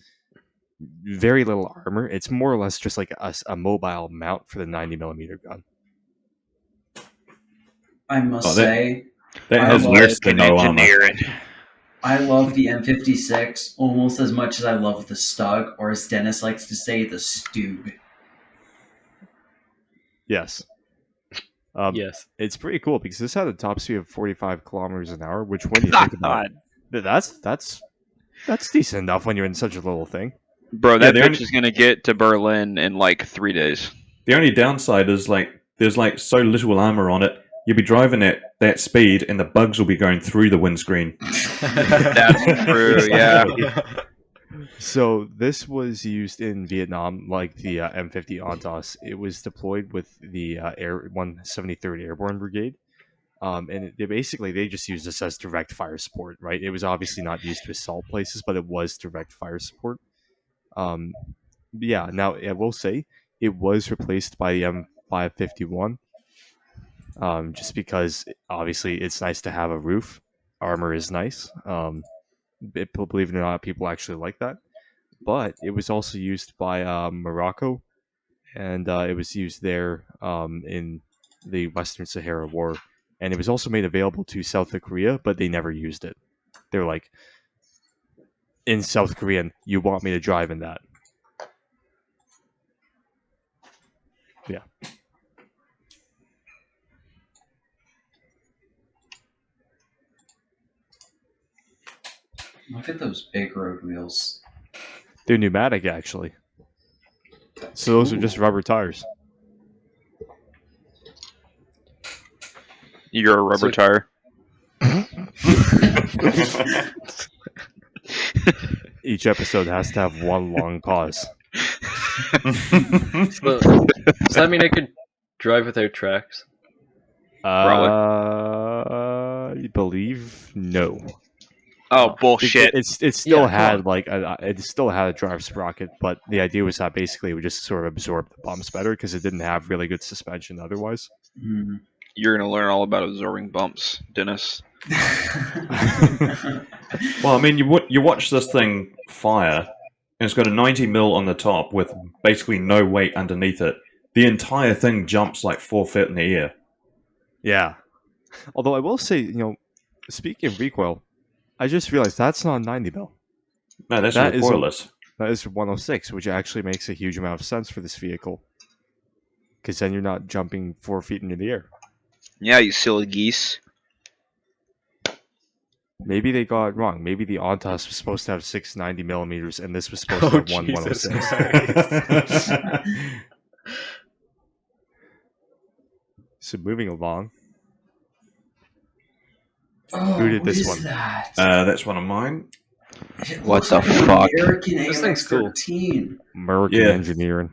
very little armor. It's more or less just like a mobile mount for the 90mm gun. I must say, That I has love less than no armor. Engineering. I love the M56 almost as much as I love the Stug, or as Dennis likes to say, the Stug. Yes. Yes. It's pretty cool because this had a top speed of 45 kilometers an hour, which when you think about it, that's decent enough when you're in such a little thing. Bro, Yeah, that the bitch only- is gonna get to Berlin in like 3 days. The only downside is there's so little armor on it. You'll be driving at that speed, and the bugs will be going through the windscreen. That's true, yeah. So this was used in Vietnam, like the M50 Ontos. It was deployed with the 173rd Airborne Brigade, and they just used this as direct fire support. Right? It was obviously not used to assault places, but it was direct fire support. Yeah. Now I will say it was replaced by the M551. Just because obviously it's nice to have a roof. Armor is nice. Believe it or not, people actually like that. But it was also used by Morocco, and it was used there in the Western Sahara War. And it was also made available to South Korea, but they never used it. They were like, in South Korean, you want me to drive in that? Yeah. Look at those big road wheels. They're pneumatic, actually. So those are just rubber tires. You're a rubber So- tire. Each episode has to have one long pause. So, does that mean I could drive without tracks? I believe no. Oh, bullshit. It still Yeah, had it still had a drive sprocket, but the idea was that basically it would just sort of absorb the bumps better because it didn't have really good suspension otherwise. Mm. You're gonna learn all about absorbing bumps, Dennis. Well, I mean, you watch this thing fire, and it's got a 90 mil on the top with basically no weight underneath it. The entire thing jumps like 4 feet in the air. Yeah. Although I will say, speaking of recoil, I just realized that's not 90 mil. No, that's That is a- recoilless. That is 106, which actually makes a huge amount of sense for this vehicle. Because then you're not jumping 4 feet into the air. Yeah, you silly geese. Maybe they got it wrong. Maybe the Ontos was supposed to have 690 millimeters, and this was supposed to have 106. So moving along, Oh, Who did what this is one? That? That's one of mine. It What looks the like an fuck? American This thing's cool. AMX-13. American Yeah. engineering.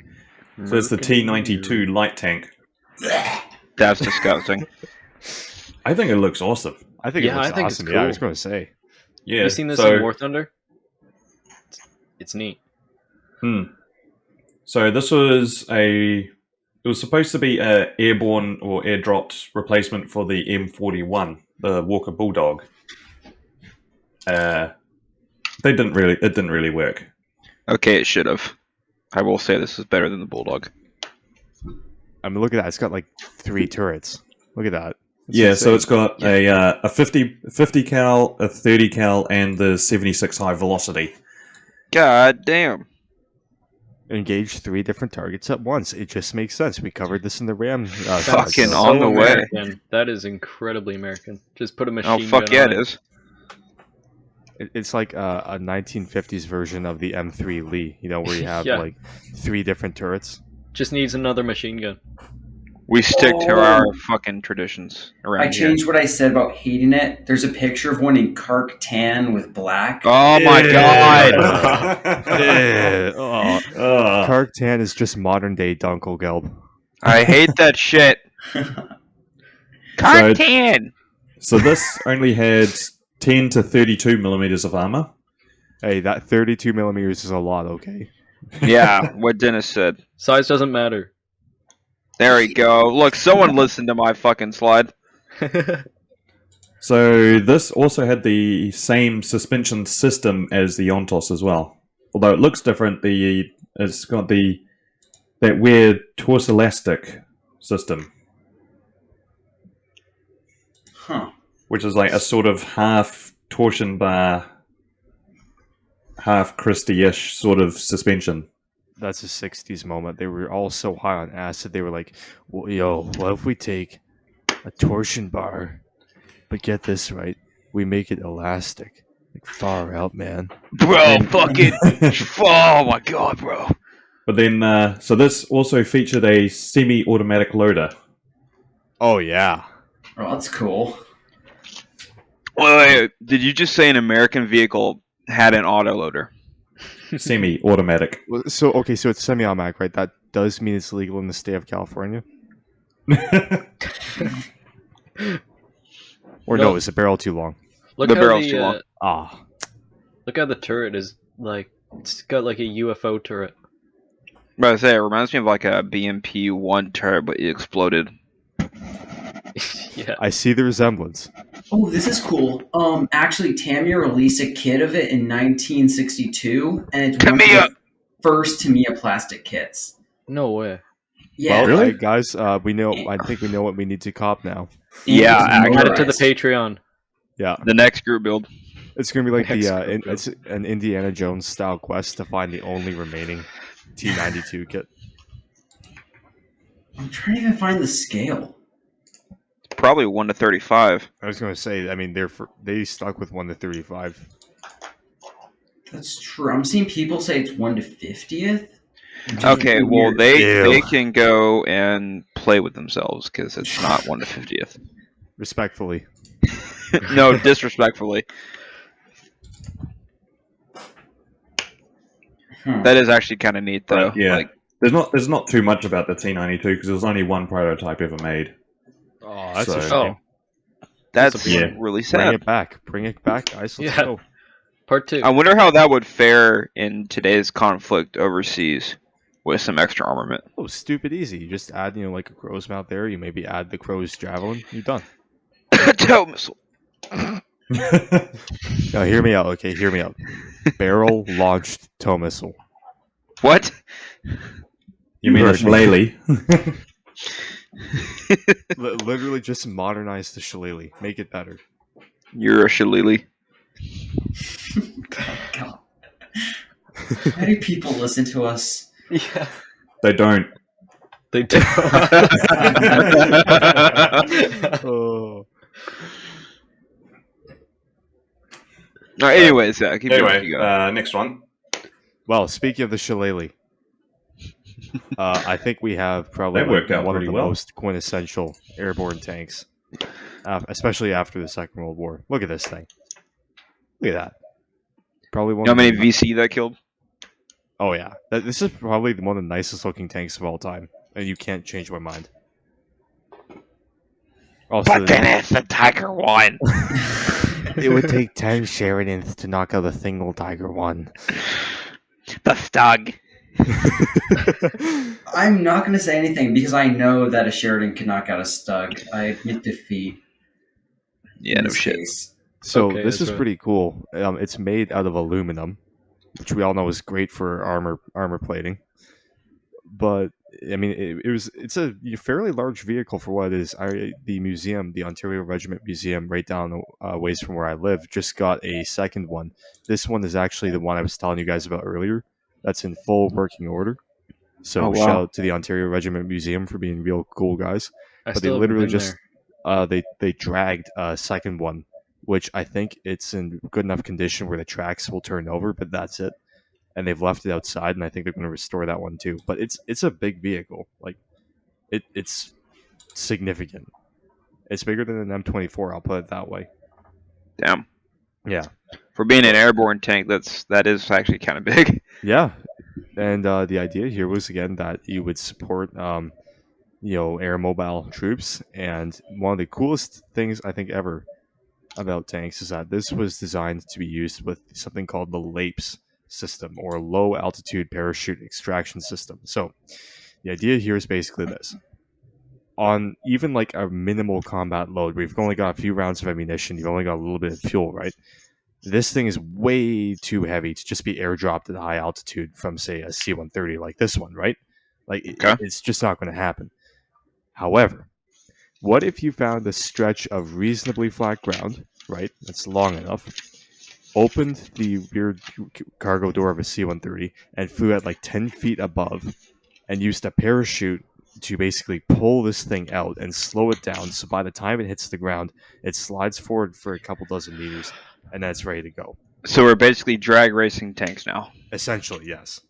So it's the T92 Light Tank. That's disgusting. I think it looks awesome. I think Yeah, it looks I think it's awesome. Yeah, I was cool. going to say. Yeah. Have you seen this so, in War Thunder? It's neat. So this was it was supposed to be a airborne or airdropped replacement for the M41, the Walker Bulldog. It didn't really work. Okay, it should have. I will say this is better than the Bulldog. I mean, look at that. It's got like 3 turrets. Look at that. That's Yeah, so insane. it's got a 50 cal, a 30 cal, and the 76 high velocity. God damn. Engage 3 different targets at once. It just makes sense. We covered this in the Ram. Fucking episode. on the way. American. That is incredibly American. Just put a machine Oh, fuck gun yeah, on it is. It's like a 1950s version of the M3 Lee, where you have Yeah. like 3 different turrets. Just needs another machine gun. We stick to Oh. our fucking traditions around I changed what I said about hating it. There's a picture of one in Kark tan with black. here. Oh my god. Oh, Kark Tan is just modern day Dunkelgelb. I hate that shit. Cartan! So this only had 10 to 32 millimeters of armor. Hey, that 32 millimeters is a lot, okay? Yeah, what Dennis said. Size doesn't matter. There we go. Look, someone listened to my fucking slide. So this also had the same suspension system as the Ontos as well. Although it looks different, it's got that weird torse elastic system, Huh. which is like a sort of half torsion bar, half Christie-ish sort of suspension. That's a 60s moment. They were all so high on acid. They were like, well, yo, what if we take A torsion bar. But get this right. We make it elastic. Like, far out, man. Bro, fucking. Oh my god, bro. But then, so this also featured a semi-automatic loader. Oh, yeah. Oh, that's cool. Wait, did you just say an American vehicle had an autoloader? Semi-automatic. So it's semi-automatic, right? That does mean it's legal in the state of California? Or no, is the barrel too long? Look The how barrel's too long. Ah. Look how the turret is like. It's got like a UFO turret. But I say it reminds me of like a BMP-1 turret, but it exploded. Yeah. I see the resemblance. Oh, this is cool. Actually, Tamiya released a kit of it in 1962, and it's one of Tamiya! the first Tamiya plastic kits. No way. Yeah, Well, really? guys, we know. I think we know what we need to cop now. Yeah, It's Add it to the motorized. Patreon. Yeah, The next group build. it's gonna be like Next the group, it's an Indiana Jones style quest to find the only remaining T92 kit. I'm trying to even find the scale. Probably 1 to 35. I was gonna say, I mean, they stuck with 1 to 35. That's true. I'm seeing people say it's 1 to 50th. Okay, well, Ew. they can go and play with themselves because it's not 1 to 50th. Respectfully, No, disrespectfully. That is actually kind of neat, though. But, yeah. Like, There's not too much about the T92 because there was only one prototype ever made. oh, that's So- a shame. Oh, that's Yeah. really Bring sad. it back, guys. Let's Yeah. go. part 2. I wonder how that would fare in today's conflict overseas with some extra armament. Oh, stupid easy. You just add, like a crow's mouth there. You maybe add the crow's javelin. You're done. Tow missile. Now, hear me out. Okay, hear me out. Barrel launched tow missile. What? You mean a heard me. shillelagh? Literally just modernize the shillelagh. Make it better. You're a shillelagh. God. Why do people listen to us? Yeah. They don't. They do. Oh. Anyways, yeah, keep going. Anyway, Keep going. next one. Well, speaking of the shillelagh, I think we have probably That worked out one of pretty the well. most quintessential airborne tanks, especially after the Second World War. Look at this thing. Look at that. Probably one. You know how of many the- VC that killed? Oh yeah, this is probably one of the nicest looking tanks of all time, and you can't change my mind. Also, it's the Tiger One. it would take 10 Sheridans to knock out a single Tiger One. The Stug. I'm not going to say anything because I know that a Sheridan can knock out a Stug. I admit defeat. Yeah, in no this shit. case. So Okay, this that's is right. pretty cool. It's made out of aluminum, which we all know is great for armor plating. But I mean, it's a fairly large vehicle for what it is. The museum, the Ontario Regiment Museum, right down the ways from where I live, just got a second one. This one is actually the one I was telling you guys about earlier. That's in full working order. So Oh, wow. shout out to the Ontario Regiment Museum for being real cool guys. I But they still haven't literally been just there. they dragged a second one, which I think it's in good enough condition where the tracks will turn over, but that's it. And they've left it outside, and I think they're going to restore that one too. But it's a big vehicle, like it's significant. It's bigger than an M24. I'll put it that way. Damn. Yeah, For being an airborne tank, that is actually kind of big. yeah. And the idea here was again that you would support air mobile troops. And one of the coolest things I think ever about tanks is that this was designed to be used with something called the LAPES system, or low altitude parachute extraction system. So the idea here is basically this: on even like a minimal combat load, where you've only got a few rounds of ammunition, you've only got a little bit of fuel, right? This thing is way too heavy to just be airdropped at high altitude from, say, a C-130 like this one, right? Like, Okay. it's just not going to happen. However, what if you found a stretch of reasonably flat ground, right? That's long enough, opened the rear cargo door of a C-130 and flew at like 10 feet above and used a parachute to basically pull this thing out and slow it down. So by the time it hits the ground, it slides forward for a couple dozen meters, and then it's ready to go. So we're basically drag racing tanks now. Essentially, yes.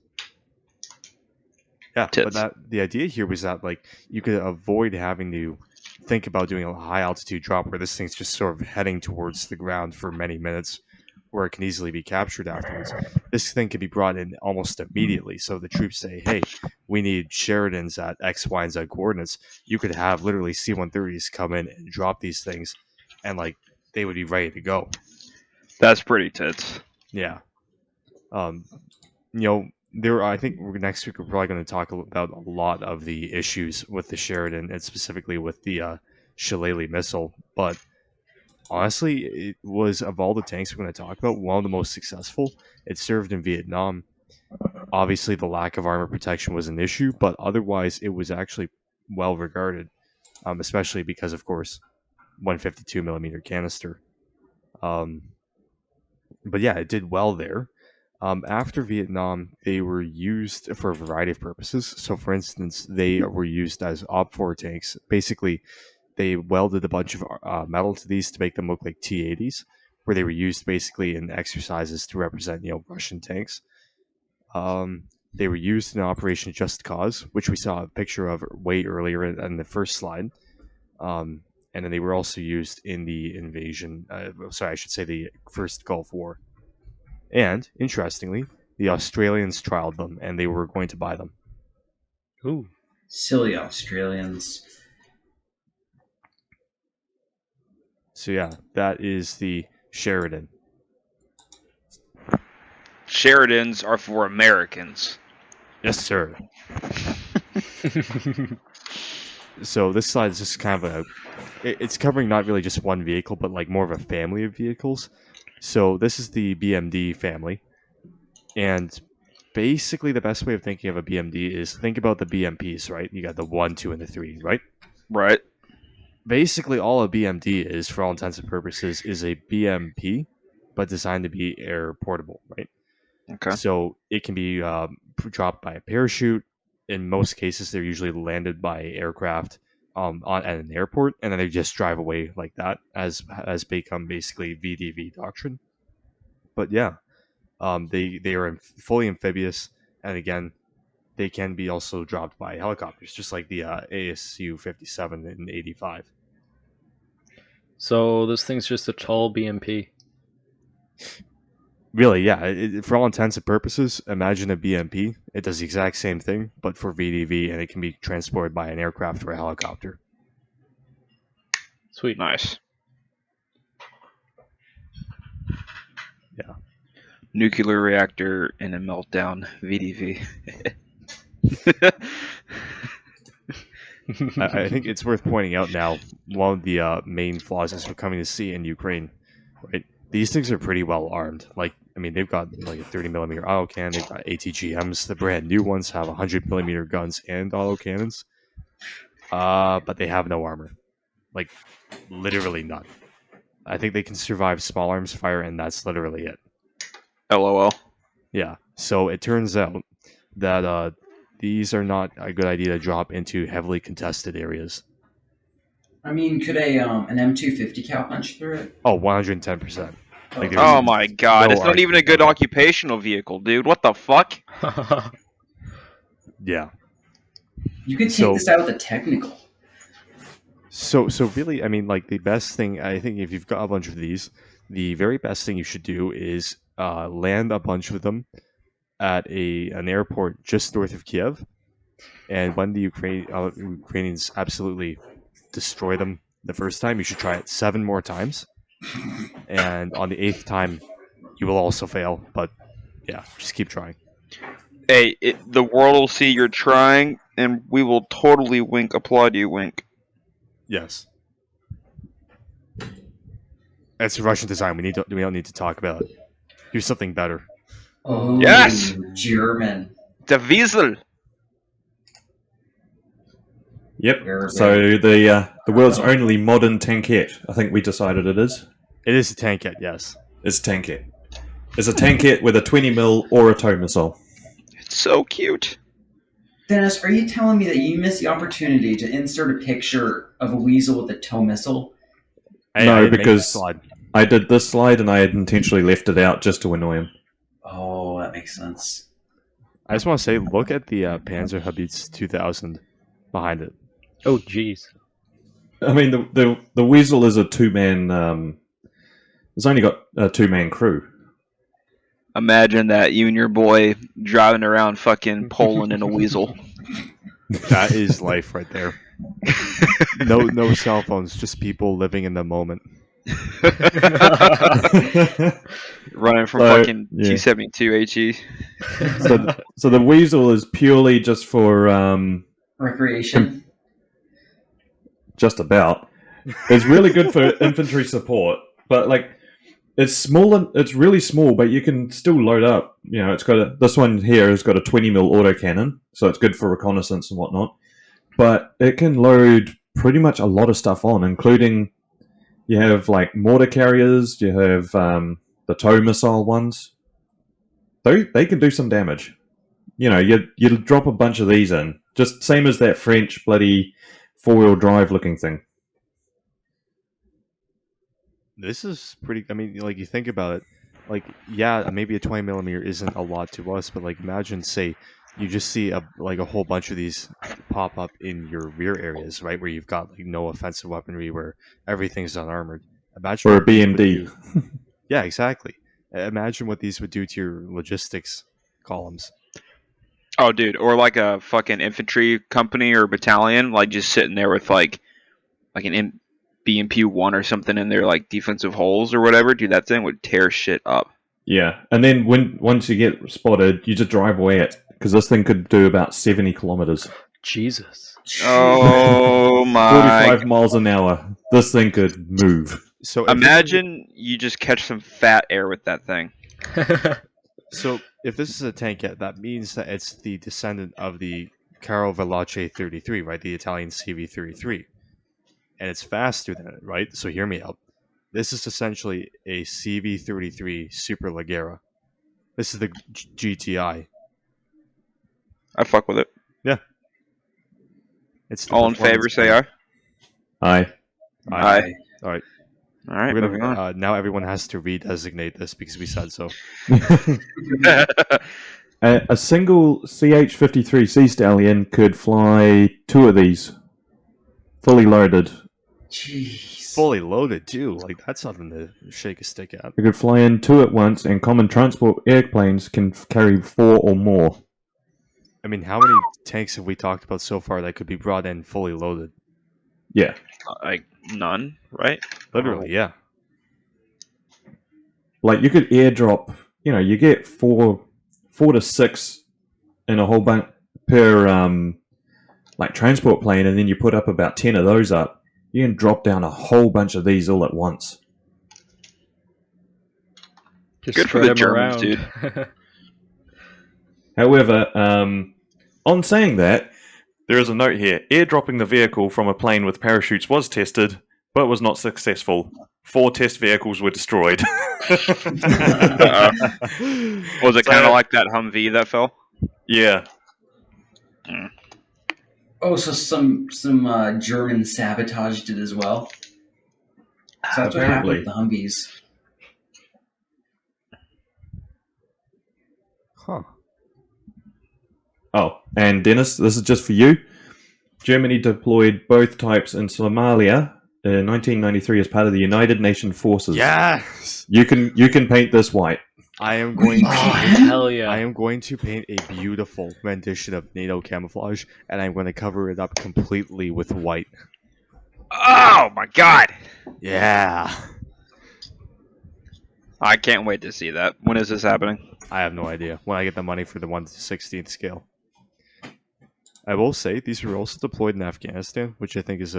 Yeah, Tits. but the idea here was that like you could avoid having to think about doing a high altitude drop where this thing's just sort of heading towards the ground for many minutes, where it can easily be captured afterwards. This thing can be brought in almost immediately. So the troops say, "Hey, we need Sheridans at X, Y, and Z coordinates." You could have literally C-130s come in and drop these things, and like they would be ready to go. That's pretty tits. Yeah. I think next week we're probably going to talk about a lot of the issues with the Sheridan and specifically with the Shillelagh missile. But honestly, it was, of all the tanks we're going to talk about, one of the most successful. It served in Vietnam. Obviously, the lack of armor protection was an issue, but otherwise, it was actually well regarded, especially because, of course, 152 millimeter canister. But yeah, it did well there. After Vietnam, they were used for a variety of purposes. So, for instance, they were used as OP-4 tanks. Basically, they welded a bunch of metal to these to make them look like T-80s, where they were used basically in exercises to represent, Russian tanks. They were used in Operation Just Cause, which we saw a picture of way earlier in the first slide. And then they were also used in the invasion. The first Gulf War. And, interestingly, the Australians trialed them, and they were going to buy them. Ooh. Silly Australians. So yeah, that is the Sheridan. Sheridans are for Americans. Yes, sir. So this slide is just kind of it's covering not really just one vehicle, but like more of a family of vehicles. So this is the BMD family. And basically the best way of thinking of a BMD is think about the BMPs, right? You got the 1, 2, and the 3, right? Right. Basically all a BMD is, for all intents and purposes, is a BMP, but designed to be air portable, right? Okay. So it can be dropped by a parachute. In most cases, they're usually landed by aircraft at an airport, and then they just drive away like that, as has become basically VDV doctrine. But yeah, they are fully amphibious, and again, they can be also dropped by helicopters, just like the ASU 57 in 85. So this thing's just a tall BMP. Really, yeah. For all intents and purposes, imagine a BMP. It does the exact same thing, but for VDV, and it can be transported by an aircraft or a helicopter. Sweet. Nice. Yeah. Nuclear reactor in a meltdown. VDV. I think it's worth pointing out now, one of the main flaws as we're coming to see in Ukraine, right? These things are pretty well armed. They've got like a 30 millimeter auto cannon. They've got ATGMs. The brand new ones have 100 millimeter guns and auto cannons. But they have no armor. Like, literally none. I think they can survive small arms fire, and that's literally it. LOL. Yeah. So it turns out that these are not a good idea to drop into heavily contested areas. I mean, could an M250 cow punch through it? Oh, 110%. Like, Oh my god, no it's not even a good occupational vehicle, dude. What the fuck? Yeah. You could take this out with a technical. So really, the best thing, I think, if you've got a bunch of these, the very best thing you should do is land a bunch of them at an airport just north of Kiev. And when the Ukrainians absolutely destroy them the first time, you should try it 7 more times. And on the 8th time, you will also fail. But yeah, just keep trying. Hey, the world will see you're trying, and we will totally applaud you, wink. Yes. It's Russian design. We don't need to talk about it. Do something better. Oh, yes! German. The Wiesel. Yep. So the world's only modern tankette. I think we decided it is. It is a tankette, yes. It's a tankette. It's a tankette with a 20 mil or a tow missile. It's so cute. Dennis, are you telling me that you missed the opportunity to insert a picture of a Wiesel with a tow missile? I No, didn't make the because slide. I did this slide and I had intentionally left it out just to annoy him. Oh, that makes sense. I just want to say, look at the Panzer Haubitze 2000 behind it. Oh, jeez. I mean, the Wiesel is a two-man... it's only got a two-man crew. Imagine that, you and your boy driving around fucking Poland in a Wiesel. That is life right there. No cell phones, just people living in the moment. Running from So, fucking yeah. T92 HE. So the Wiesel is purely just for... Recreation. just about. It's really good for infantry support, but like it's small and it's really small, but you can still load up. You know, it's got this one here has got a 20 mil autocannon, so it's good for reconnaissance and whatnot. But it can load pretty much a lot of stuff on, including you have like mortar carriers, you have the tow missile ones. They can do some damage. You know, you drop a bunch of these in, just same as that French bloody 4-wheel drive looking thing. This is pretty. I mean, like you think about it, like yeah, maybe a 20mm isn't a lot to us, but like imagine, say, you just see a whole bunch of these pop up in your rear areas, right, where you've got like no offensive weaponry, where everything's unarmored. Imagine Or a what these would BMD. do. Yeah, exactly. Imagine what these would do to your logistics columns. Oh, dude, or like a fucking infantry company or battalion, like just sitting there with like an BMP 1 or something in their like defensive holes or whatever. Dude, that thing would tear shit up. Yeah, and then once you get spotted, you just drive away it, because this thing could do about 70 kilometers. Jesus. Oh my! 45 miles an hour. This thing could move. So if Imagine you just catch some fat air with that thing. So if this is a tank, yeah, that means that it's the descendant of the Carovalace 33, right? The Italian CV-33. And it's faster than it, right? So hear me out. This is essentially a CV-33 Super Leggera. This is the GTI. I fuck with it. It's the All in favor, performance say tank. Aye. Aye. All right. All right, We're moving gonna, on. now everyone has to redesignate this because we said so. A single CH-53 Sea Stallion could fly 2 of these, fully loaded. Jeez. Fully loaded too. Like that's something to shake a stick at. It could fly in 2 at once, and common transport airplanes can carry 4 or more. I mean, how many tanks have we talked about so far that could be brought in fully loaded? Yeah. Like none, right? Literally, yeah. Like you could airdrop, you know, you get 4 to 6 in a whole bunch per like transport plane, and then you put up about 10 of those up. You can drop down a whole bunch of these all at once. Just Good for spread the 'em Germans, around. dude. However, on saying that, there is a note here. Airdropping the vehicle from a plane with parachutes was tested, but was not successful. 4 test vehicles were destroyed. Uh-oh. Was it kind of like that Humvee that fell? Yeah. Oh, so some German sabotaged it as well. So that's what happened with the Humvees. Huh. Oh, and Dennis, this is just for you. Germany deployed both types in Somalia in 1993 as part of the United Nations forces. Yes. You can paint this white. I am going to. Hell yeah. I am going to paint a beautiful rendition of NATO camouflage, and I'm going to cover it up completely with white. Oh my god! Yeah. I can't wait to see that. When is this happening? I have no idea. When I get the money for the 1/16 scale. I will say these were also deployed in Afghanistan, which I think is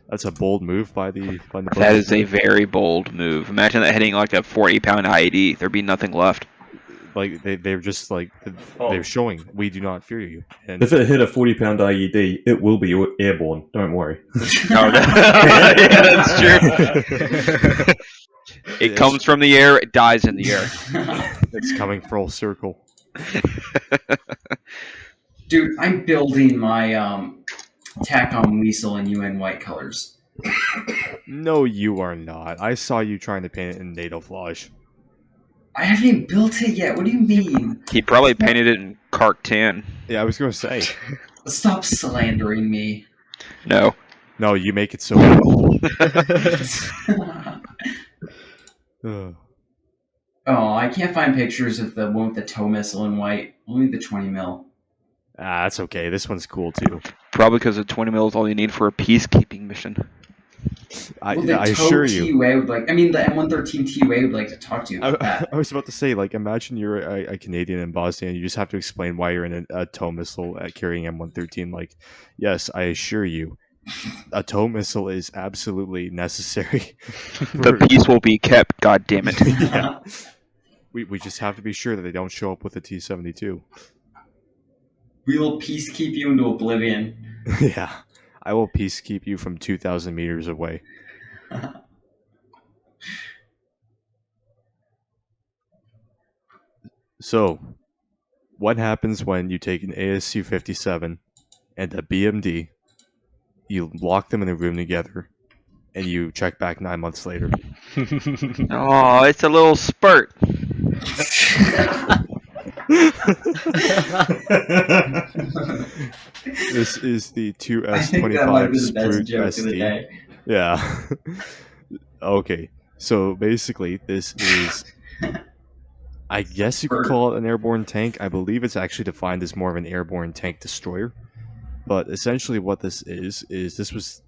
that's a bold move by the. That is a very bold move. Imagine that hitting like a 40-pound IED. There'd be nothing left. Like they're just like they're showing we do not fear you. And If it hit a 40-pound IED, it will be airborne. Don't worry. Oh, no. Yeah, that's true. It comes from the air, it dies in the air. it's coming full circle. Dude, I'm building my TACOM Wiesel in UN white colors. No, you are not. I saw you trying to paint it in NATO Flage. I haven't even built it yet. What do you mean? He probably painted it in Carc 10. Yeah, I was going to say. Stop slandering me. No. No, you make it so well. Ugh. Oh, I can't find pictures of the one with the tow missile in white. Only the 20 mil. That's okay. This one's cool too. Probably because the 20 mil is all you need for a peacekeeping mission. I Well, the assure tow you. TUA would like. I mean, the M113 TUA would like to talk to you about that. I was about to say, like, imagine you're a Canadian in Bosnia and you just have to explain why you're in a tow missile carrying M113. Like, yes, I assure you, a tow missile is absolutely necessary. The peace will be kept, god damn it. Yeah. We just have to be sure that they don't show up with a T-72. We will peace keep you into oblivion. Yeah. I will peacekeep you from 2,000 meters away. So, what happens when you take an ASU-57 and a BMD, you lock them in a room together, and you check back 9 months later? Oh, it's a little spurt. This is the I think that might be the S25 best joke of the Sprut-SD. day. Yeah. Okay. So basically, this is, I guess you could call it an airborne tank. I believe it's actually defined as more of an airborne tank destroyer. But essentially, what this is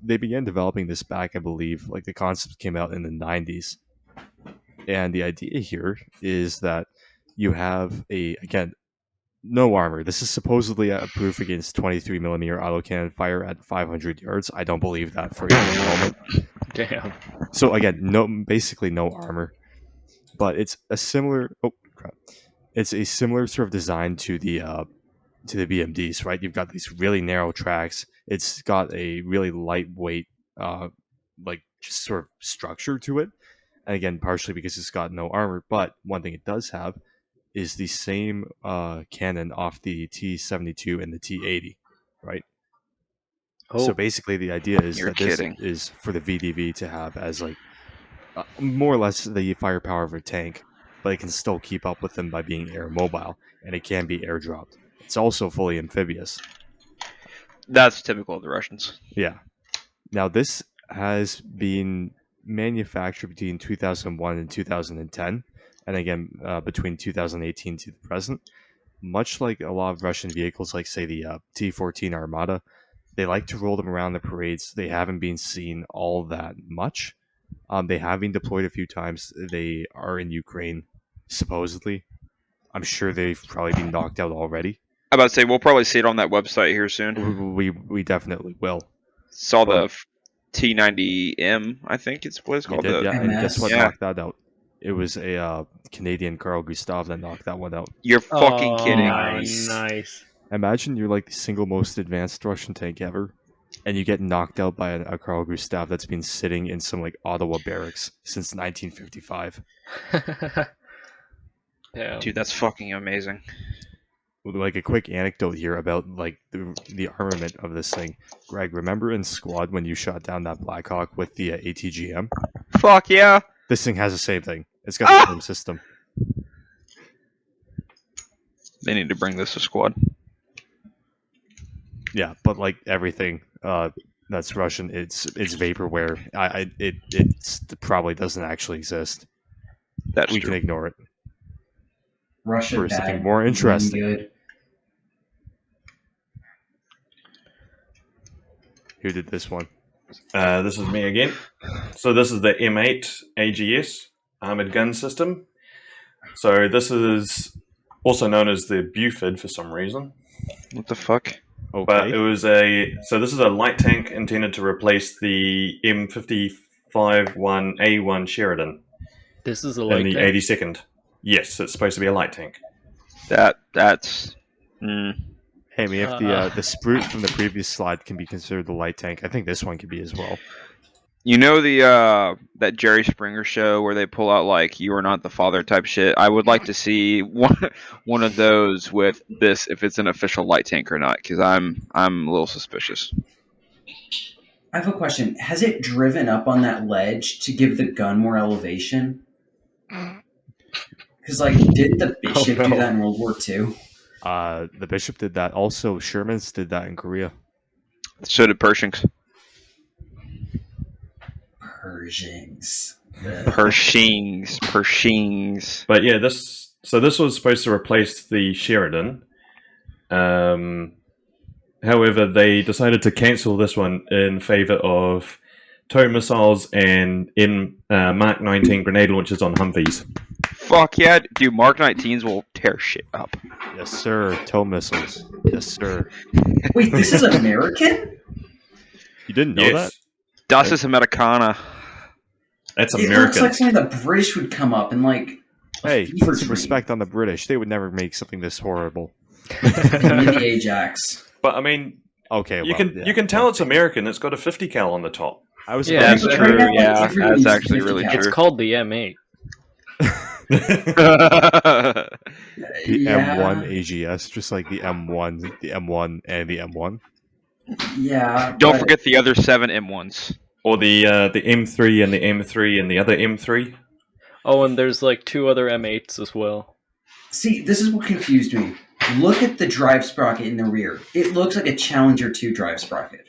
they began developing this back, I believe, like the concept came out in the 90s. And the idea here is that you have again, no armor. This is supposedly proof against 23 millimeter autocannon fire at 500 yards. I don't believe that for a moment. Damn. So again, basically no armor, but it's a similar. Oh crap! It's a similar sort of design to the BMDs, right? You've got these really narrow tracks. It's got a really lightweight, like just sort of structure to it, and again, partially because it's got no armor. But one thing it does have is the same cannon off the T92 and the T80, right? Oh, So basically, the idea is You're that this kidding. is for the VDV to have as like more or less the firepower of a tank, but it can still keep up with them by being air mobile, and it can be airdropped. It's also fully amphibious. That's typical of the Russians. Yeah. Now this has been manufactured between 2001 and 2010, and again between 2018 to the present. Much like a lot of Russian vehicles, like say the T-14 Armata, they like to roll them around the parades. They haven't been seen all that much. They have been deployed a few times. They are in Ukraine, supposedly. I'm sure they've probably been knocked out already. I'm about to say, we'll probably see it on that website here soon. We definitely will. Saw the T90M, I think it's what it's You called. did, The- yeah. And guess what Yeah. knocked that out? It was a Canadian Carl Gustave that knocked that one out. You're fucking oh, kidding. Nice. Imagine you're like the single most advanced Russian tank ever, and you get knocked out by a Carl Gustave that's been sitting in some like Ottawa barracks since 1955. Damn. Dude, that's fucking amazing. Like a quick anecdote here about like the armament of this thing. Greg, remember in Squad when you shot down that Blackhawk with the ATGM? Fuck yeah. This thing has the same thing. It's got the same system. They need to bring this to squad. Yeah, but like everything that's Russian, it's vaporware. It probably doesn't actually exist. That's We true. can ignore it. Russia For bad. something more interesting. Good. Who did this one? This is me again. So this is the M8 AGS armored gun system. So this is also known as the Buford for some reason. What the fuck? But it Okay. was so this is a light tank intended to replace the M551 A1 Sheridan This is a in light the tank. 82nd. Yes, it's supposed to be a light tank. That's. Hey, man, if the Sprut from the previous slide can be considered the light tank, I think this one could be as well. You know the that Jerry Springer show where they pull out like "You are not the father" type shit. I would like to see one of those with this if it's an official light tank or not, because I'm a little suspicious. I have a question. Has it driven up on that ledge to give the gun more elevation? Because, like, didn't the Bishop no. do that in World War II? The Bishop did that. Also, Sherman's did that in Korea. So did Pershings. Pershings. Pershings. But yeah, this was supposed to replace the Sheridan. However, they decided to cancel this one in favor of tow missiles and Mark 19 grenade launchers on Humvees. Fuck yeah, dude! Mark 19s will tear shit up. Yes, sir. Tow missiles. Yes, sir. Wait, this is American? You didn't know that? Das ist Americana. That's It American. looks like something the British would come up and, like, Hey, fever put some dream. respect on the British. They would never make something this horrible. Give me the Ajax. But I mean, Okay, you can tell it's American. It's got a 50 cal on the top. I was Yeah, about That's to- Right true. now, like, Yeah, everybody's that's actually 50 really cal. It's true. called the M8. the Yeah. M1 AGS, just like the M1, and the M1. Yeah. Don't but- forget the other 7 M1s. Or the M3 and the M3 and the other M3. Oh, and there's like 2 other M8s as well. See, this is what confused me. Look at the drive sprocket in the rear. It looks like a Challenger 2 drive sprocket.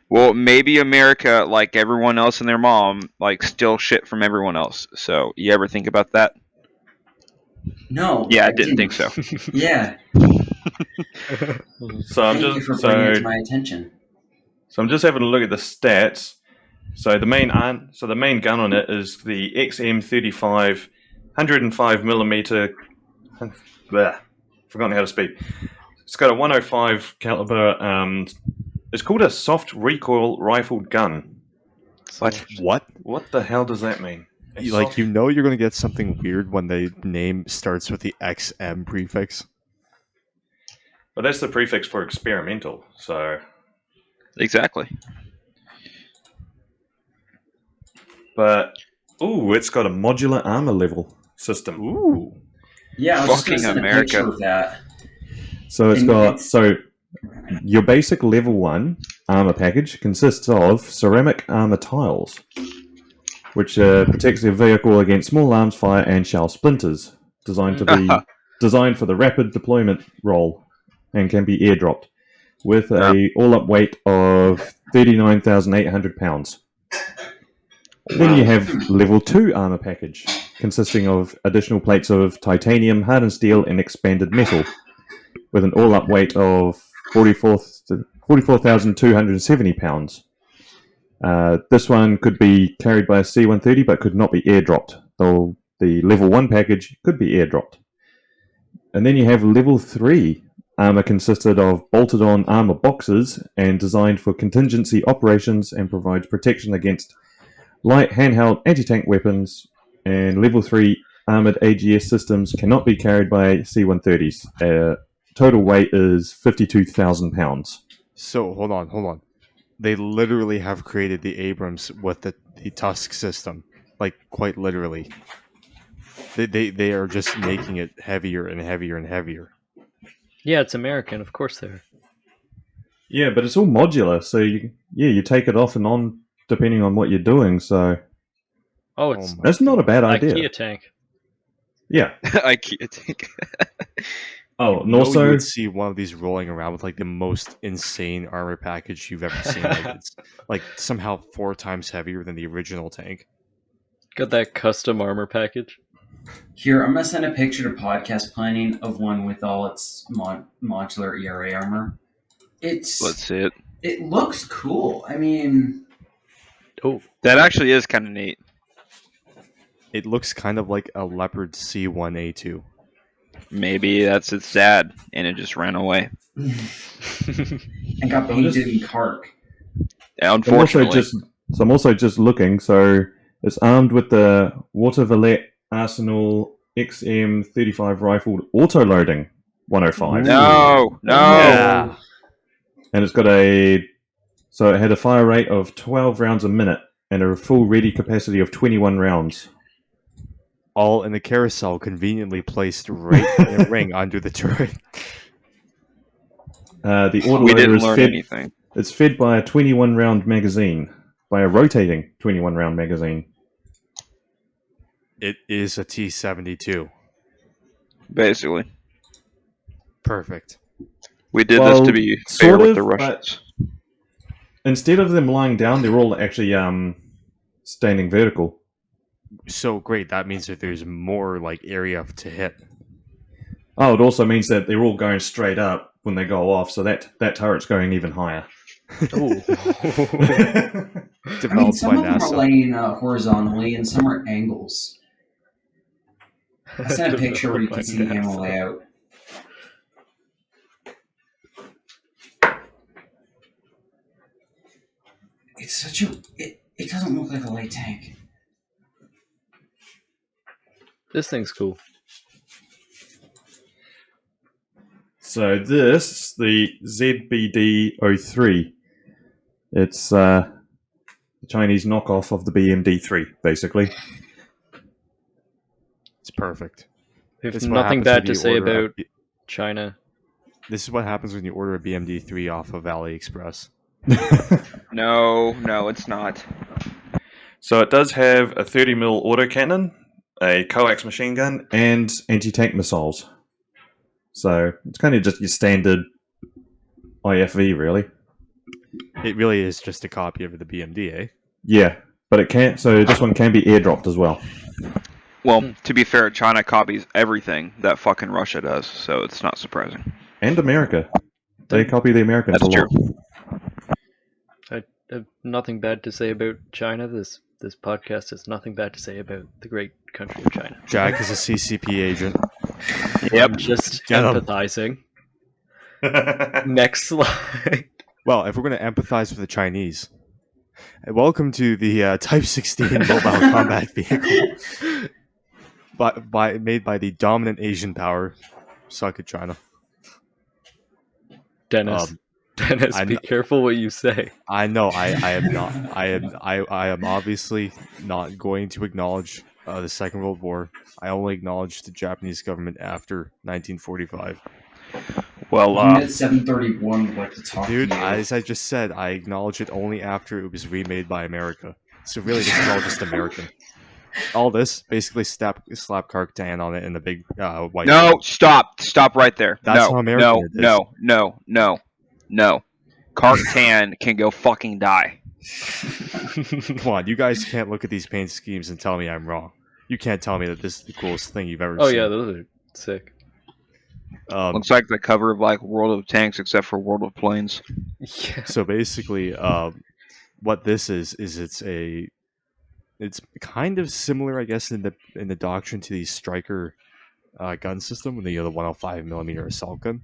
Well, maybe America, like everyone else and their mom, like steal shit from everyone else. So, you ever think about that? No. Yeah, I didn't think so. Yeah. So I'm Thank you for bringing it to my attention. I'm just having a look at the stats. So the main gun on it is the XM35 105mm. Forgotten how to speak. It's got a 105 caliber. It's called a soft recoil rifled gun. What? What the hell does that mean? Like, you know you're going to get something weird when the name starts with the XM prefix. But that's the prefix for experimental. So, Exactly. but it's got a modular armor level system. Ooh. Yeah, I was just gonna Fucking send a America. picture of that. So it's And got your basic level 1 armor package consists of ceramic armor tiles, which protects the vehicle against small arms fire and shell splinters, designed for the rapid deployment role, and can be airdropped, with a all-up weight of 39,800 pounds. Then you have level 2 armor package, consisting of additional plates of titanium, hardened steel, and expanded metal, with an all-up weight of 44,270 pounds. This one could be carried by a C-130, but could not be airdropped, though the level 1 package could be airdropped. And then you have level 3 armor, consisted of bolted-on armor boxes and designed for contingency operations and provides protection against light handheld anti-tank weapons. And level 3 armored AGS systems cannot be carried by C-130s. Total weight is 52,000 pounds. So, hold on. They literally have created the Abrams with the Tusk system. Like, quite literally. They are just making it heavier and heavier and heavier. Yeah, it's American. Of course they are. Yeah, but it's all modular, so you take it off and on depending on what you're doing. So Oh, it's my that's not a bad idea. IKEA tank. Yeah. IKEA tank. Oh, and You also would see one of these rolling around with like the most insane armor package you've ever seen. Like, it's like somehow 4 times heavier than the original tank. Got that custom armor package. Here, I'm gonna send a picture to podcast planning of one with all its modular ERA armor. Let's see it. It looks cool. I mean, Oh, That actually is kind of neat. It looks kind of like a Leopard C1A2. Maybe that's its dad, and it just ran away. and got painted in Kark. Unfortunately. I'm also just looking. So it's armed with the Watervalet Arsenal XM35 rifled auto-loading 105. No. Yeah. And it's got so it had a fire rate of 12 rounds a minute and a full ready capacity of 21 rounds. All in a carousel conveniently placed right in a ring under the turret. The We autoloader didn't is learn fed. anything. It's fed by a 21 round magazine, by a rotating 21 round magazine. It is a T92. Basically, Perfect. we did this to be fair sort with of, the but Russians. instead of them lying down, they're all actually standing vertical. So great. That means that there's more like area to hit. Oh, it also means that they're all going straight up when they go off, so that turret's going even higher. Ooh. I mean, Developed some by of them are NASA. laying horizontally and some are angles. I sent a picture where you can see the ammo layout. It's such a... It doesn't look like a light tank. This thing's cool. So this, the ZBD-03, it's the Chinese knockoff of the BMD-3, basically. It's perfect. We have This is what nothing happens bad when to you say order a about China. This is what happens when you order a BMD3 off of AliExpress. No, it's not. So it does have a 30mm autocannon, a coax machine gun, and anti-tank missiles. So it's kind of just your standard IFV, really. It really is just a copy of the BMD, eh? Yeah, but it can. So this one can be airdropped as well. Well, to be fair, China copies everything that fucking Russia does, so it's not surprising. And America. They copy the Americans That's a lot. true. I have nothing bad to say about China. This podcast has nothing bad to say about the great country of China. Jack is a CCP agent. Yep. Just Get 'em. empathizing. Next slide. Well, if we're going to empathize with the Chinese, welcome to the Type 16 mobile combat vehicle, made by the dominant Asian power. Suck it, China. Dennis, be careful what you say. I know. I am not. I am obviously not going to acknowledge the Second World War. I only acknowledge the Japanese government after 1945. Well, Unit 731 would like to talk Dude, to you. as I just said, I acknowledge it only after it was remade by America. So really, this is all just American. All this basically slap Karktan on it in the big white. no, stop right there. That's no, how American it is. no. Karktan can go fucking die. Come on, you guys can't look at these paint schemes and tell me I'm wrong. You can't tell me that this is the coolest thing you've ever Oh seen. yeah, those are sick. Looks like the cover of like World of Tanks, except for World of Planes. Yeah. So basically, what this is it's kind of similar, I guess, in the doctrine to the Striker gun system, the 105mm assault gun.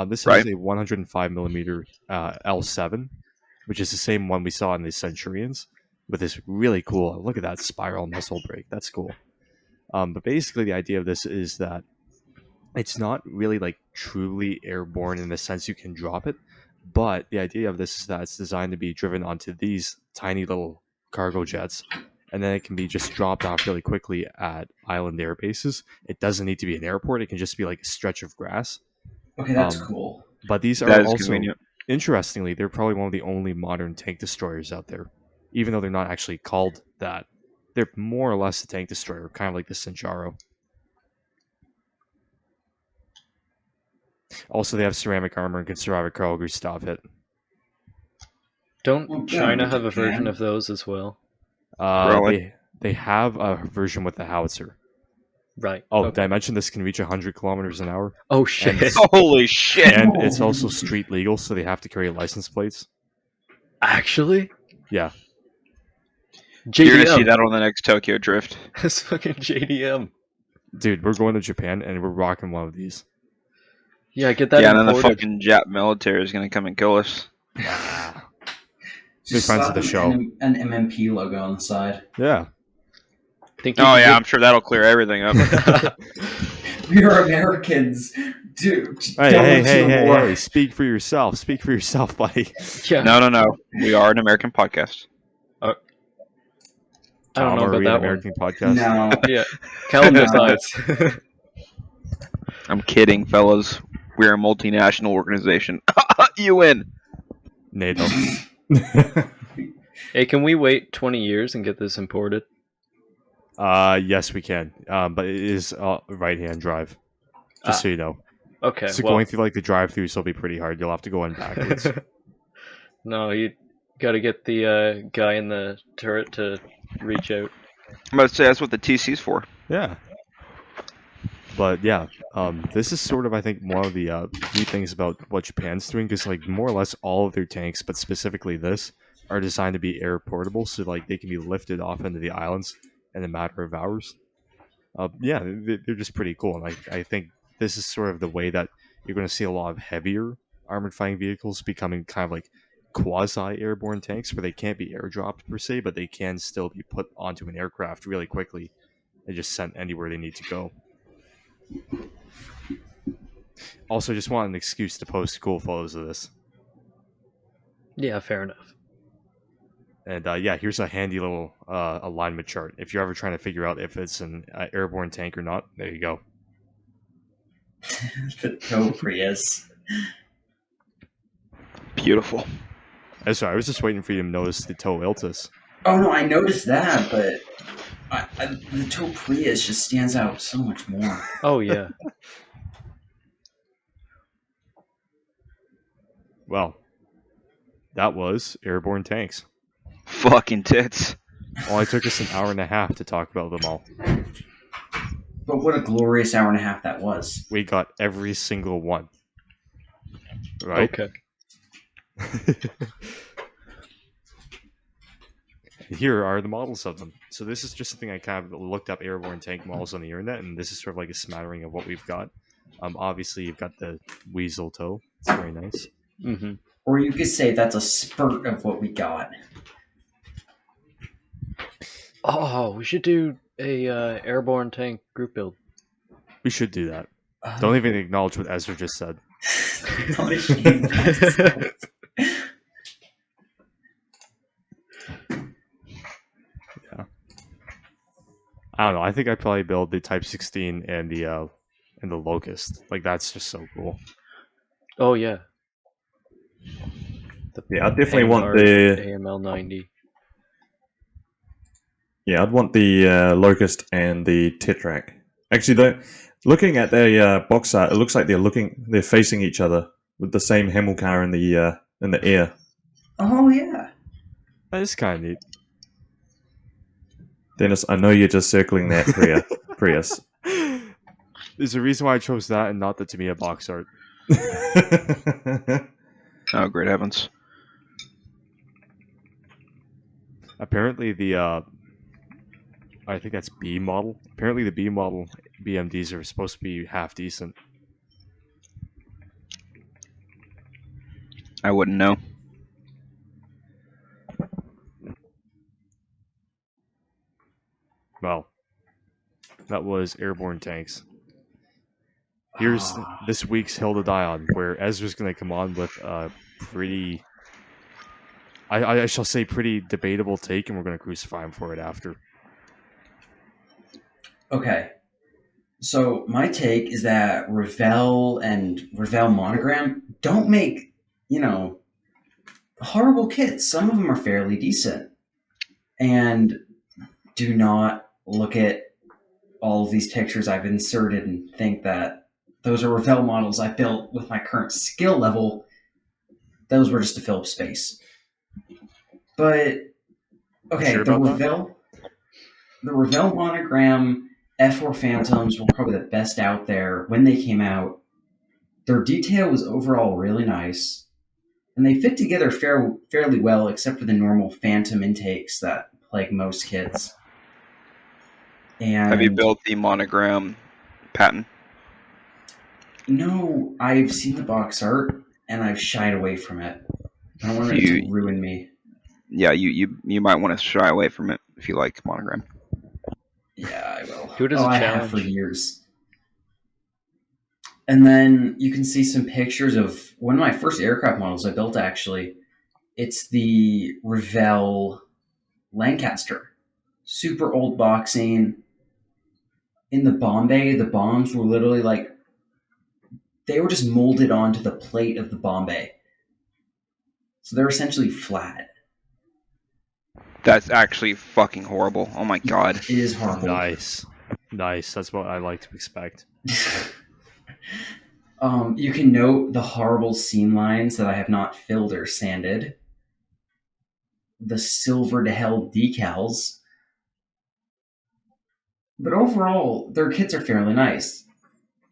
This has a 105mm L7, which is the same one we saw in the Centurions, with this really cool. Look at that spiral missile brake. That's cool. But basically, the idea of this is that it's not really like truly airborne in the sense you can drop it, but the idea of this is that it's designed to be driven onto these tiny little cargo jets, and then it can be just dropped off really quickly at island air bases. It doesn't need to be an airport. It can just be like a stretch of grass. Okay, that's cool. But these That are is also, convenient. interestingly, they're probably one of the only modern tank destroyers out there, even though they're not actually called that. They're more or less a tank destroyer, kind of like the Centauro. Also, they have ceramic armor and can survive a Carl Gustav hit. Don't Well, yeah, China have a Japan. version of those as well? Really? They have a version with the howitzer. Right. Oh, okay. did I mention this can reach 100 kilometers an hour? Oh shit! Holy shit! And it's also street legal, so they have to carry license plates. Actually, Yeah. You're gonna see JDM. that on the next Tokyo Drift. That's fucking JDM. Dude, we're going to Japan and we're rocking one of these. Yeah, get that Yeah, and then the imported. fucking Jap military is gonna come and kill us. Big Just fans of slap the show. an MMP logo on the side. Yeah. Think you Oh can yeah, get- I'm sure that'll clear everything up. We are Americans. Dude, Hey, speak for yourself. Speak for yourself, buddy. Yeah. No. We are an American podcast. I don't know Tom, are about we an that one. American podcast? No. Yeah, Callum decides. I'm kidding, fellas. We're a multinational organization. You win. NATO. Hey, can we wait 20 years and get this imported? Yes, we can. But it is right-hand drive. Just so you know. Okay, So well, going through like the drive-throughs will be pretty hard. You'll have to go in backwards. no, you got to get the guy in the turret to reach out. I'm about to say that's what the TC's for. Yeah. But yeah, this is sort of, I think, one of the neat things about what Japan's doing, because like more or less all of their tanks, but specifically this, are designed to be air portable, so like they can be lifted off into the islands in a matter of hours. Yeah, they're just pretty cool, and I think this is sort of the way that you're going to see a lot of heavier armored fighting vehicles becoming kind of like quasi-airborne tanks, where they can't be airdropped per se, but they can still be put onto an aircraft really quickly and just sent anywhere they need to go. Also, just want an excuse to post cool photos of this. Yeah, fair enough. And yeah, here's a handy little alignment chart. If you're ever trying to figure out if it's an airborne tank or not, there you go. The tow Prius. Beautiful. Sorry, I was just waiting for you to notice the tow Iltis. Oh no, I noticed that, but the tow Prius just stands out so much more. Oh, yeah. Well, that was airborne tanks. Fucking tits. Only took us an hour and a half to talk about them all. But what a glorious hour and a half that was. We got every single one. Right? Okay. Here are the models of them. So this is just something I kind of looked up airborne tank models on the internet, and this is sort of like a smattering of what we've got. Obviously, you've got the Wiesel tow. It's very nice. Mm-hmm. Or you could say that's a spurt of what we got. Oh, we should do a airborne tank group build. We should do that. Don't even acknowledge what Ezra just said. Don't shame myself. I don't know. I think I'd probably build the Type 16 and the Locust. Like, that's just so cool. Oh, yeah. Yeah, I definitely want Panhard the AML 90. yeah, I'd want the Locust and the Tetrarch. Actually, though, looking at their box art, it looks like they're facing each other with the same Hamilcar in the air. Oh yeah. That is kind of neat. Dennis, I know you're just circling that Prius. There's a reason why I chose that and not the Tamiya box art. Oh, great heavens. Apparently the I think that's B model. Apparently the B model BMDs are supposed to be half decent. I wouldn't know. Well, that was airborne tanks. Here's this week's Hill to Die On, where Ezra's going to come on with a pretty, I shall say, pretty debatable take, and we're going to crucify him for it after. Okay. So my take is that Revell and Revell Monogram don't make, horrible kits. Some of them are fairly decent. And do not look at all of these pictures I've inserted and think that those are Revell models I built with my current skill level. Those were just to fill up space. But, okay, Sure the about Revell Monogram F4 Phantoms were probably the best out there when they came out. Their detail was overall really nice, and they fit together fairly well, except for the normal Phantom intakes that plague most kits. And Have you built the monogram pattern? No, I've seen the box art, and I've shied away from it. I don't want it to ruin me. Yeah, you might want to shy away from it if you like monogram. Yeah, I will. Do it as a I have for challenge. years. And then you can see some pictures of one of my first aircraft models I built, actually. It's the Revell Lancaster. super old boxing. In the bomb bay, the bombs were literally like, they were just molded onto the plate of the bomb bay. So they're essentially flat. That's actually fucking horrible. Oh my god. It is horrible. Nice. That's what I like to expect. You can note the horrible seam lines that I have not filled or sanded. The silver to hell decals. But overall, their kits are fairly nice.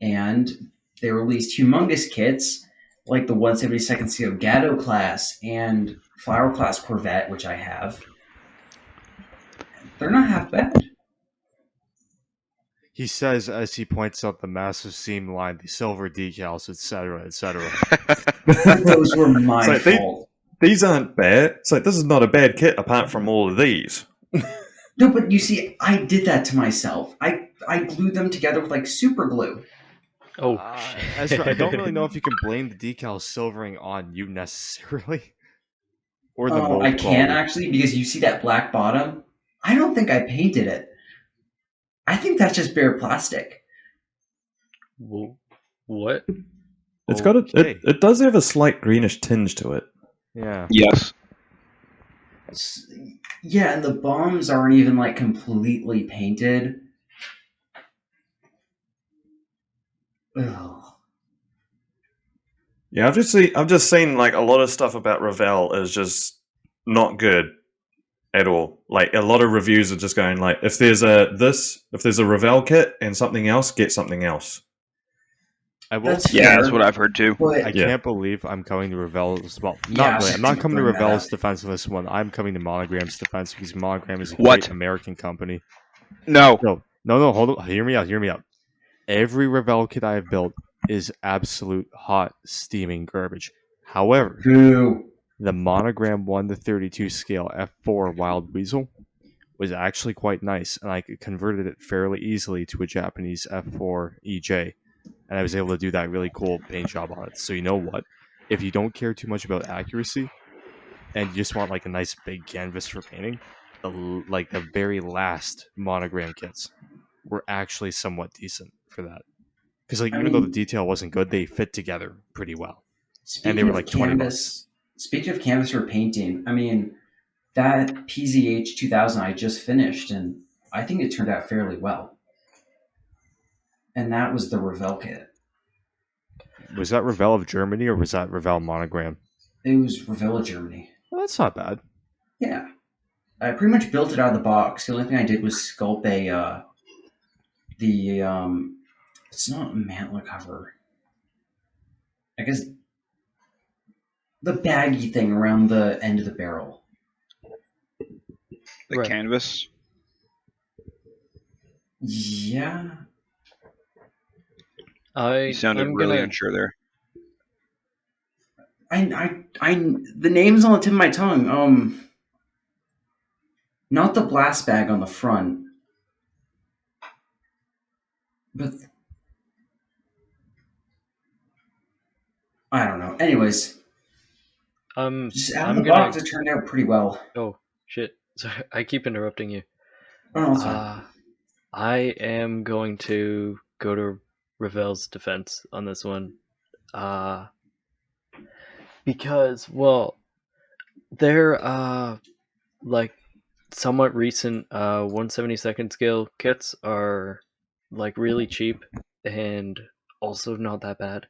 And they released humongous kits like the 172nd CO Gatto class and Flower class Corvette, which I have. They're not half bad. He says as he points out the massive seam line, the silver decals, etc., etc. Those were my So fault. These aren't bad. It's like, this is not a bad kit apart from all of these. No, but you see, I did that to myself. I glued them together with like super glue. Oh, Ezra, I don't really know if you can blame the decals silvering on you necessarily. Or the mold I can quality. actually, because you see that black bottom. I don't think I painted it. I think that's just bare plastic. What? It's got Okay. it does have a slight greenish tinge to it. Yeah. Yes. Yeah, and the bombs aren't even like completely painted. Ugh. Yeah, I've just seen like a lot of stuff about Revell is just not good at all. Like a lot of reviews are just going like, if there's a Revell kit and something else, get something else. I will That's say, Yeah, fair. that's what I've heard too. But I Yeah. can't believe I'm coming to Revell's. Well, Yeah, not really. I'm not to coming to bring that Revell's up. defense on this one. I'm coming to Monogram's defense because Monogram is a What? great American company. No. No, hold on. Hear me out. Every Revell kit I have built is absolute hot, steaming garbage. However, boo. the Monogram 1 to 32 scale F4 Wild Wiesel was actually quite nice, and I converted it fairly easily to a Japanese F4 EJ, and I was able to do that really cool paint job on it. So you know what? If you don't care too much about accuracy, and you just want like a nice big canvas for painting, the very last Monogram kits were actually somewhat decent for that. Because like even though the detail wasn't good, they fit together pretty well. Speaking And they were of like canvas, speaking of canvas for painting, I mean, that PZH 2000 I just finished, and I think it turned out fairly well. And that was the Revell kit. Was that Revell of Germany or was that Revell Monogram? It was Revell of Germany. Well, that's not bad. Yeah. I pretty much built it out of the box. The only thing I did was sculpt it's not a mantler cover. I guess the baggy thing around the end of the barrel. The Right. canvas. Yeah. You sounded I'm really gonna, unsure there. The name's on the tip of my tongue. Not the blast bag on the front, but I don't know. Anyways, just out of I'm the gonna. box, it turned out pretty well. Oh shit! Sorry, I keep interrupting you. Oh, no, it's fine. I am going to go to Revell's defense on this one. Because, well, their like somewhat recent 172nd scale kits are like really cheap and also not that bad.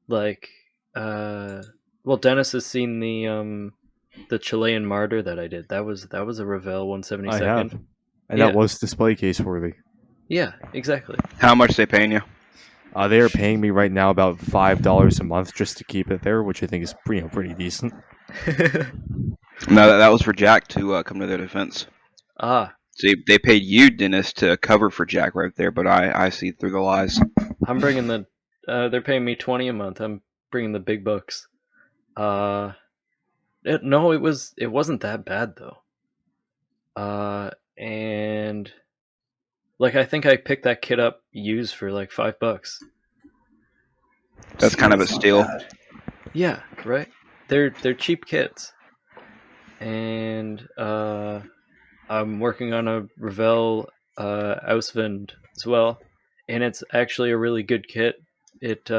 Like, well, Dennis has seen the Chilean Martyr that I did. That was a Revell 172nd. I have. And Yeah. that was display case worthy. Yeah, exactly. How much they paying you? They are paying me right now about $5 a month just to keep it there, which I think is pretty decent. No, that was for Jack to come to their defense. Ah, See, they paid you, Dennis, to cover for Jack right there, but I see through the lies. I'm bringing the. They're paying me $20 a month. I'm bringing the big bucks. No, it wasn't that bad though. And like I think I picked that kit up used for like $5. That's kind of a It's not steal. bad. Yeah, right. They're cheap kits, and I I'm working on a Revell Auswind as well, and it's actually a really good kit. It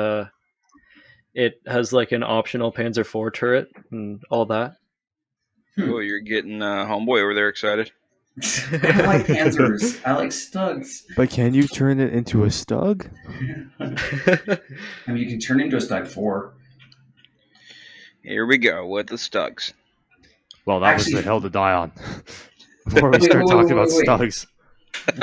has like an optional Panzer IV turret and all that. Oh, you're getting homeboy over there excited. I don't like Panzers. I like Stugs. But can you turn it into a Stug? I mean, you can turn into a Stug 4. Here we go with the Stugs. Well, that was Actually- the hill to die on. Before we Wait, start wait, talking wait, about wait. Stugs.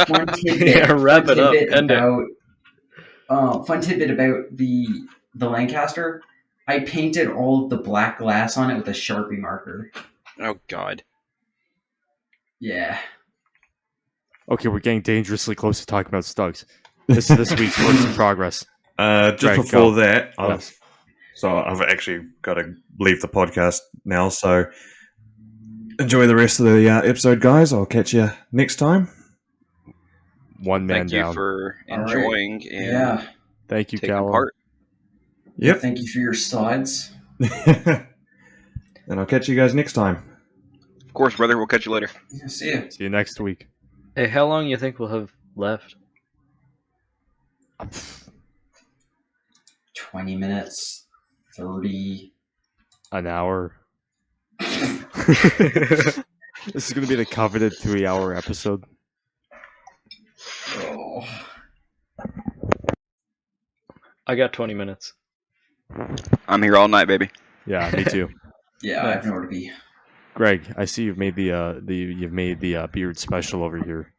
Fun tidbit, Yeah, wrap fun it up, tidbit end it. fun tidbit about the Lancaster. I painted all of the black glass on it with a Sharpie marker. Oh God. Yeah. Okay, we're getting dangerously close to talking about Stugs. This week's works in progress. Just Greg, before go. that, Yes. I've actually got to leave the podcast now. So enjoy the rest of the episode, guys. I'll catch you next time. One man Thank you down. for All right. enjoying and Yeah. Thank you, taking Callum. part. Yep. Thank you for your slides. And I'll catch you guys next time. Of course, brother. We'll catch you later. Yeah, see ya. See you next week. Hey, how long you think we'll have left? 20 minutes. 30. An hour. This is going to be the coveted 3-hour episode. Oh. I got 20 minutes. I'm here all night, baby. Yeah, me too. Yeah, I have nowhere to be. Greg, I see you've made the beard special over here.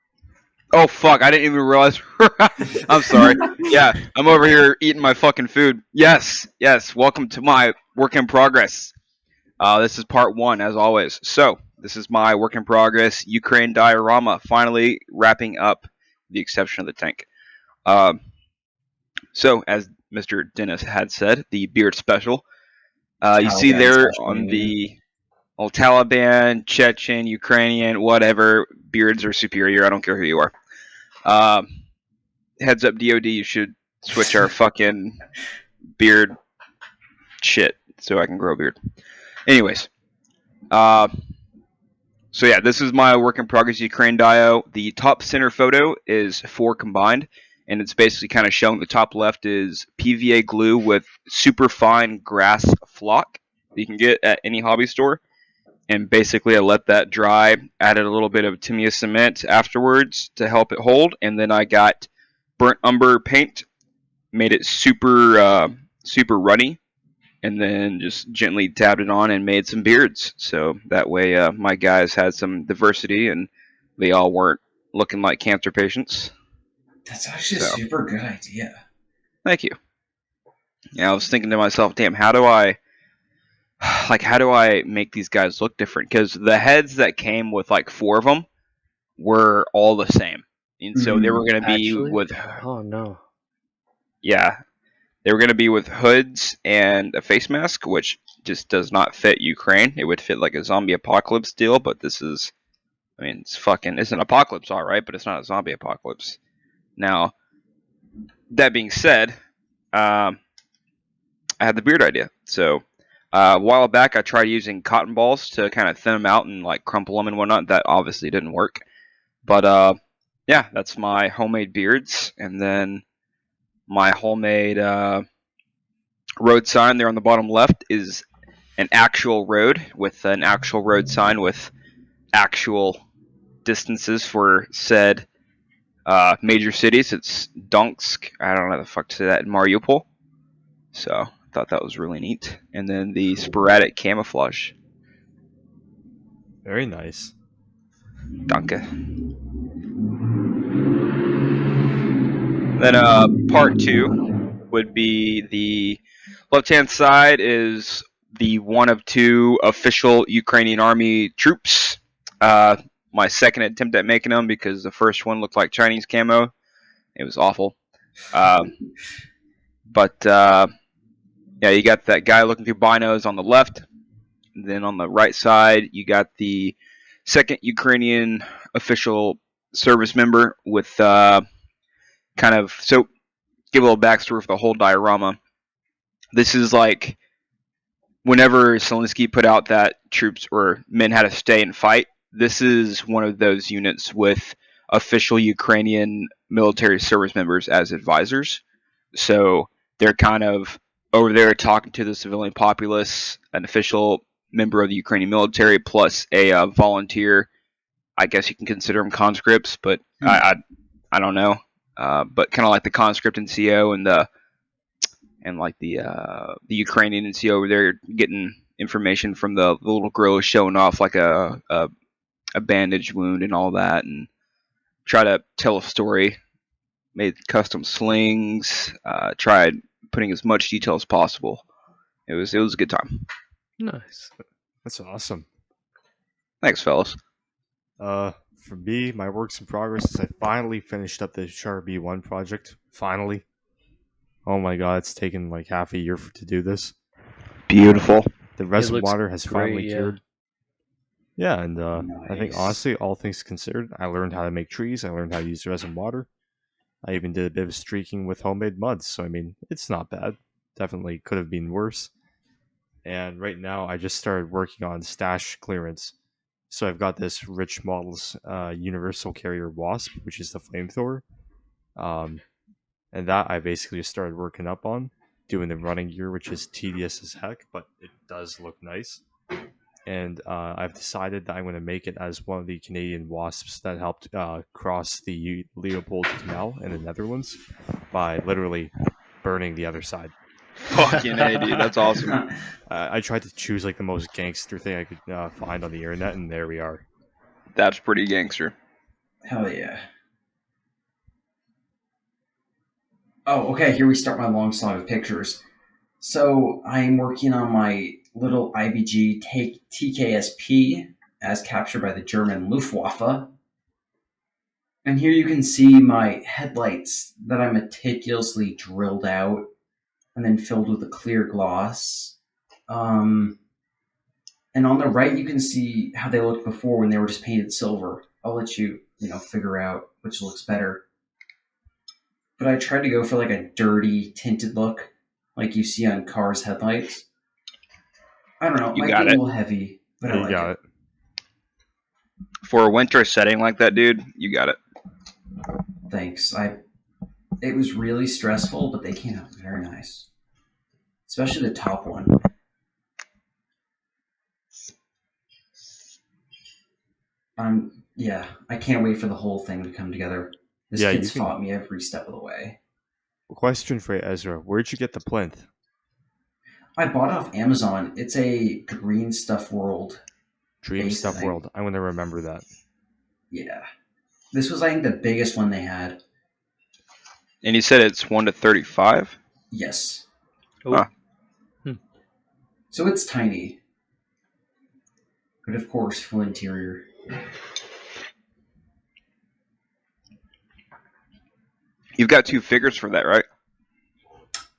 Oh fuck! I didn't even realize. I'm sorry. Yeah, I'm over here eating my fucking food. Yes, yes. Welcome to my work in progress. This is part 1, as always. So this is my work in progress Ukraine diorama. Finally wrapping up the exception of the tank. So as Mr. Dennis had said, the beard special. You see Taliban there special, on you mean? the old Taliban, Chechen, Ukrainian, whatever. Beards are superior. I don't care who you are. Heads up, DOD, you should switch our fucking beard shit so I can grow a beard. Anyways, so yeah, this is my work in progress Ukraine dio. The top center photo is 4 combined, and it's basically kind of showing the top left is PVA glue with super fine grass flock that you can get at any hobby store. And basically, I let that dry, added a little bit of Tamiya cement afterwards to help it hold, and then I got burnt umber paint, made it super runny, and then just gently tabbed it on and made some beards. So that way, my guys had some diversity, and they all weren't looking like cancer patients. That's actually a So. super good idea. Thank you. Yeah, I was thinking to myself, damn, how do I make these guys look different? Because the heads that came with like 4 of them were all the same, and so they were going to be Actually? with Oh no. they were going to be with hoods and a face mask, which just does not fit Ukraine. It would fit like a zombie apocalypse deal, but this is, I mean, it's an apocalypse, all right, but it's not a zombie apocalypse. Now, that being said, I had the beard idea. So a while back, I tried using cotton balls to kind of thin them out and like crumple them and whatnot. That obviously didn't work. But yeah, that's my homemade beards, and then my homemade road sign there on the bottom left is an actual road with an actual road sign with actual distances for said major cities. It's Donetsk. I don't know how the fuck to say that. In Mariupol. So I thought that was really neat. And then the sporadic camouflage. Very nice. Danke. Then part 2 would be the left-hand side is the one of 2 official Ukrainian army troops. My second attempt at making them because the first one looked like Chinese camo. It was awful. But yeah, you got that guy looking through binos on the left. And then on the right side, you got the second Ukrainian official service member with kind of, so give a little backstory for the whole diorama. This is like whenever Zelensky put out that troops or men had to stay and fight, this is one of those units with official Ukrainian military service members as advisors. So they're kind of over there talking to the civilian populace, an official member of the Ukrainian military, plus a volunteer. I guess you can consider them conscripts, but I don't know. But kind of like the conscript NCO and like the Ukrainian NCO over there getting information from the little girl showing off like a bandage wound and all that, and try to tell a story. Made custom slings. Tried putting as much detail as possible. It was a good time. Nice. That's awesome. Thanks, fellas. For me, my works in progress is I finally finished up the Char B1 project. Finally. Oh my god, it's taken like half a year to do this. Beautiful. The resin looks water has great, finally yeah. cured. Yeah, and I think Nice. honestly, all things considered, I learned how to make trees. I learned how to use resin water. I even did a bit of streaking with homemade muds. So I mean, it's not bad. Definitely could have been worse. And right now, I just started working on stash clearance. So I've got this Rich Models Universal Carrier Wasp, which is the flamethrower. And that I basically just started working up on, doing the running gear, which is tedious as heck, but it does look nice. And I've decided that I'm going to make it as one of the Canadian wasps that helped cross the Leopold Canal in the Netherlands by literally burning the other side. Fucking A, dude. That's awesome. I tried to choose like the most gangster thing I could find on the internet, and there we are. That's pretty gangster. Hell yeah. Oh, okay, here we start my long slog of pictures. So I'm working on my little IBG TKSP as captured by the German Luftwaffe. And here you can see my headlights that I meticulously drilled out and then filled with a clear gloss. And on the right, you can see how they looked before when they were just painted silver. I'll let you, figure out which looks better. But I tried to go for like a dirty tinted look, like you see on cars' headlights. I don't know, it You might got be it. a little heavy, but Yeah, I you like got it. For a winter setting like that, dude, you got it. Thanks. It was really stressful, but they came out very nice. Especially the top one. Yeah, I can't wait for the whole thing to come together. This Yeah, kid's you can- fought me every step of the way. Question for you, Ezra. Where'd you get the plinth? I bought it off Amazon. It's a Green Stuff World. Dream Base Stuff thing. World. I'm going to remember that. Yeah. This was, I think, the biggest one they had. And you said it's 1 to 35? Yes. Oh, Huh. So it's tiny. But of course, full interior. You've got 2 figures for that, right?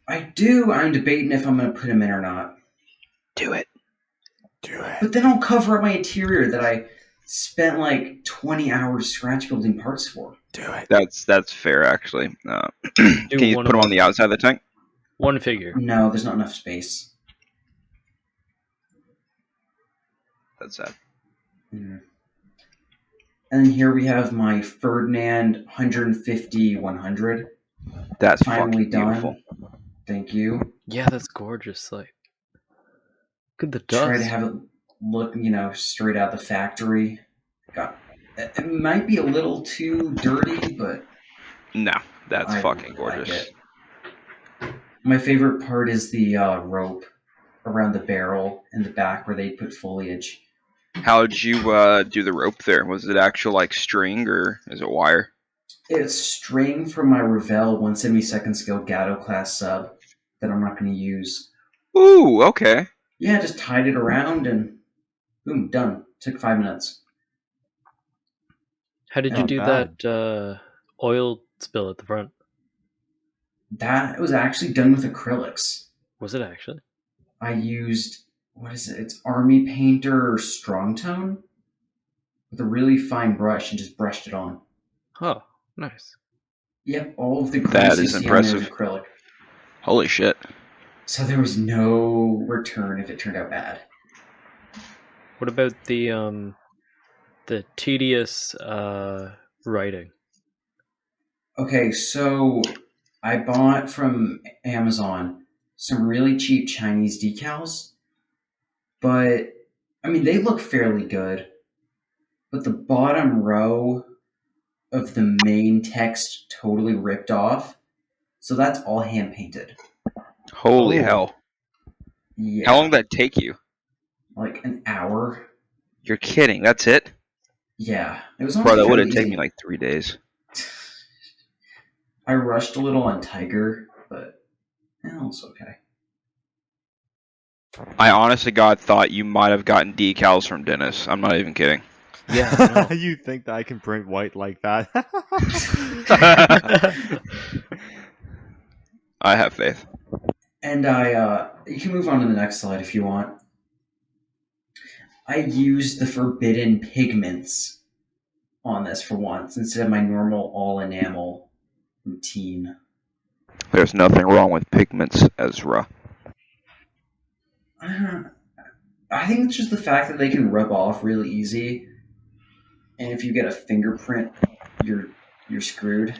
I do. I'm debating if I'm going to put them in or not. Do it. Do it. But then I'll cover up my interior that I spent like 20 hours scratch building parts for. Do it. That's fair, actually. Can you one put them of on the outside of the tank? one figure. No, there's not enough space. That's sad. Mm. And then here we have my Ferdinand 150 100. That's Finally fucking done. beautiful. Thank you. Yeah, that's gorgeous. Like, look at the dust. Try to have it look, straight out the factory. It might be a little too dirty, but No, that's I fucking like gorgeous. it. My favorite part is the rope around the barrel in the back where they put foliage. How'd you do the rope there? Was it actual like string or is it wire? It's string from my Revell 172nd scale Gatto class sub that I'm not going to use. Ooh, okay. Yeah, just tied it around and boom, done. Took 5 minutes. How did you Not do bad. that oil spill at the front? That was actually done with acrylics. Was it actually? I used, what is it? It's Army Painter Strong Tone with a really fine brush and just brushed it on. Oh, nice. Yep, all of the grease That you is see on there is impressive. acrylic. Holy shit. So there was no return if it turned out bad. What about the the tedious writing. Okay, so I bought from Amazon some really cheap Chinese decals, but I mean, they look fairly good. But the bottom row of the main text totally ripped off, so that's all hand painted. Holy Oh. hell! Yeah, How long did that take you? like an hour. You're kidding. That's it, Yeah, it was bro. honestly That would fairly have taken easy. me like 3 days. I rushed a little on Tiger, but it was okay. I honest to God thought you might have gotten decals from Dennis. I'm not even kidding. Yeah, I know. You think that I can print white like that? I have faith. And you can move on to the next slide if you want. I used the forbidden pigments on this for once instead of my normal all enamel routine. There's nothing wrong with pigments, Ezra. I think it's just the fact that they can rub off really easy, and if you get a fingerprint, you're screwed.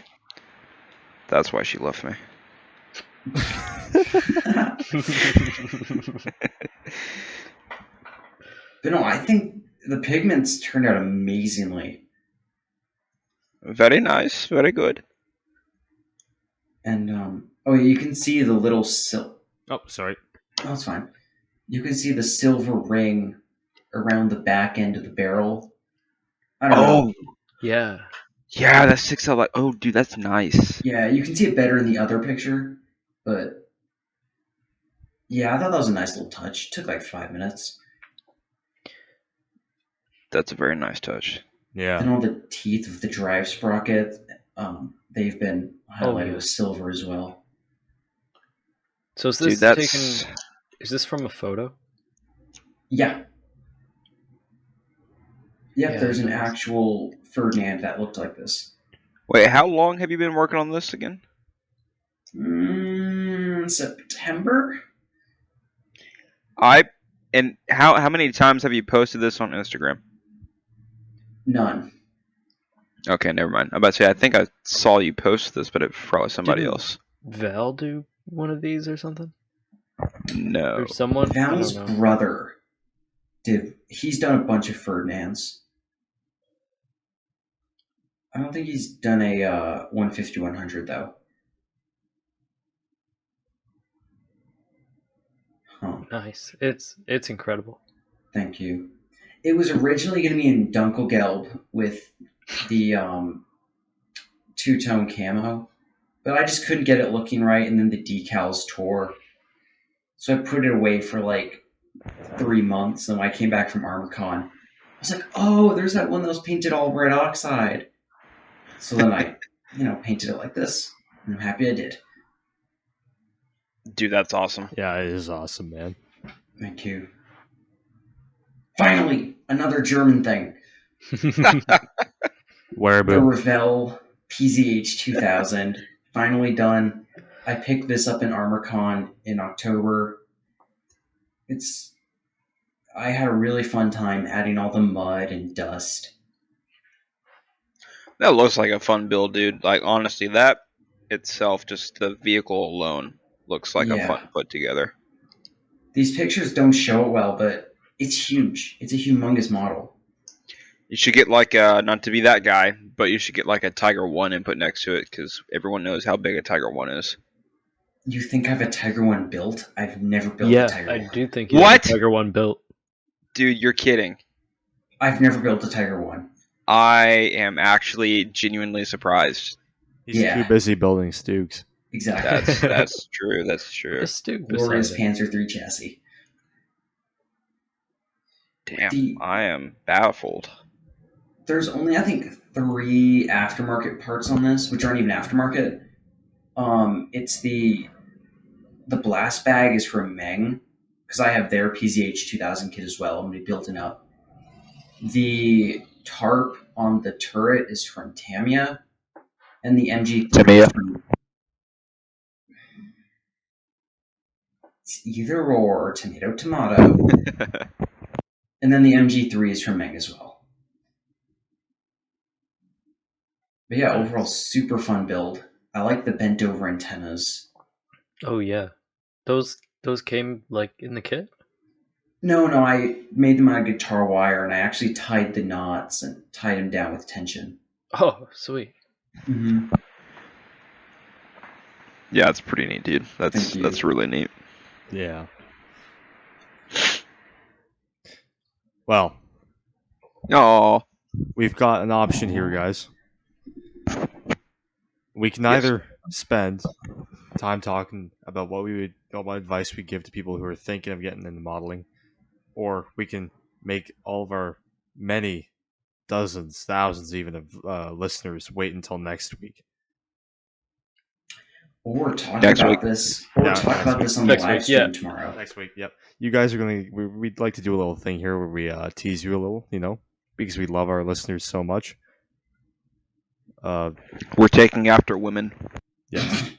That's why she left me. But no, I think the pigments turned out amazingly. Very nice. Very good. And oh, you can see the little Oh, sorry. No, it's fine. You can see the silver ring around the back end of the barrel. I don't know. Yeah. Yeah, that sticks out like. Oh, dude, that's nice. Yeah, you can see it better in the other picture, but yeah, I thought that was a nice little touch. It took like 5 minutes. That's a very nice touch. Yeah. And all the teeth of the drive sprocket, they've been highlighted yeah. with silver as well. So is Dude, this that's. taken? Is this from a photo? Yeah. Yep, Yeah, there's an nice. actual Ferdinand that looked like this. Wait, how long have you been working on this again? September? And how many times have you posted this on Instagram? None. Okay, never mind. I'm about to say I think I saw you post this, but it's probably somebody Didn't else. Val do one of these or something? No. Or someone? Val's I don't know. brother he's done a bunch of Ferdinands. I don't think he's done a 150 100 though. Huh. Nice. It's incredible. Thank you. It was originally going to be in Dunkelgelb with the two-tone camo, but I just couldn't get it looking right, and then the decals tore. So I put it away for like 3 months, and when I came back from ArmorCon, I was like, oh, there's that one that was painted all red oxide. So then I, painted it like this, and I'm happy I did. Dude, that's awesome. Yeah, it is awesome, man. Thank you. Finally, another German thing. Where The Revell PZH 2000, finally done. I picked this up in ArmorCon in October. I had a really fun time adding all the mud and dust. That looks like a fun build, dude. Like, honestly, that itself, just the vehicle alone, looks like a Yeah. fun put together. These pictures don't show it well, but it's huge. It's a humongous model. You should get like not to be that guy, but you should get like a Tiger 1 and put next to it because everyone knows how big a Tiger 1 is. You think I have a Tiger 1 built? I've never built Yeah, a Tiger I 1. do think you have What? a Tiger 1 built. Dude, you're kidding. I've never built a Tiger 1. I am actually genuinely surprised. He's Yeah. too busy building Stooks. Exactly. That's true. That's true. Just Stu Glorious beside it. Panzer III chassis. Damn, I am baffled. There's only, I think, 3 aftermarket parts on this, which aren't even aftermarket. It's the blast bag is from Meng, because I have their PZH 2000 kit as well. I'm going to be building up. The tarp on the turret is from Tamiya, and the MG3 Tamiya. is from... It's either or, tomato. And then the MG3 is from Meng as well. But yeah, overall, super fun build. I like the bent over antennas. Oh yeah, those came like in the kit. No, I made them out of guitar wire, and I actually tied the knots and tied them down with tension. Oh, sweet. Mm-hmm. Yeah, it's pretty neat, dude. Thank you. That's really neat. Yeah. Well, Oh, we've got an option here, guys. We can either spend time talking about what advice we give to people who are thinking of getting into modeling, or we can make all of our many dozens, thousands even of listeners wait until next week. Or talk Next about week. this. Or Yeah, talk next about week. this on the Next live week, stream yeah. tomorrow. Next week, yep. You guys are we'd like to do a little thing here where we tease you a little, because we love our listeners so much. we're taking after women. Yes.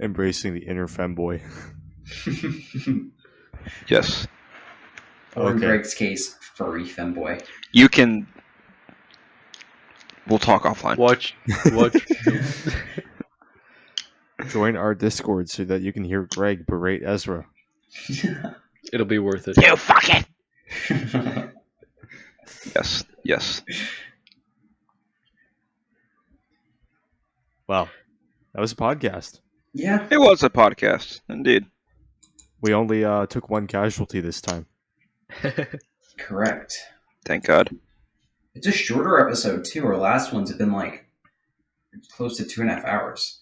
Embracing the inner femboy. Yes, Or in Okay. Greg's case, furry femboy. you can. We'll talk offline. Watch. Join our Discord so that you can hear Greg berate Ezra. It'll be worth it. You fucking. Yes. Wow. That was a podcast. Yeah. It was a podcast, indeed. We only took one casualty this time. Correct. Thank God. It's a shorter episode too. Our last ones have been like close to 2.5 hours.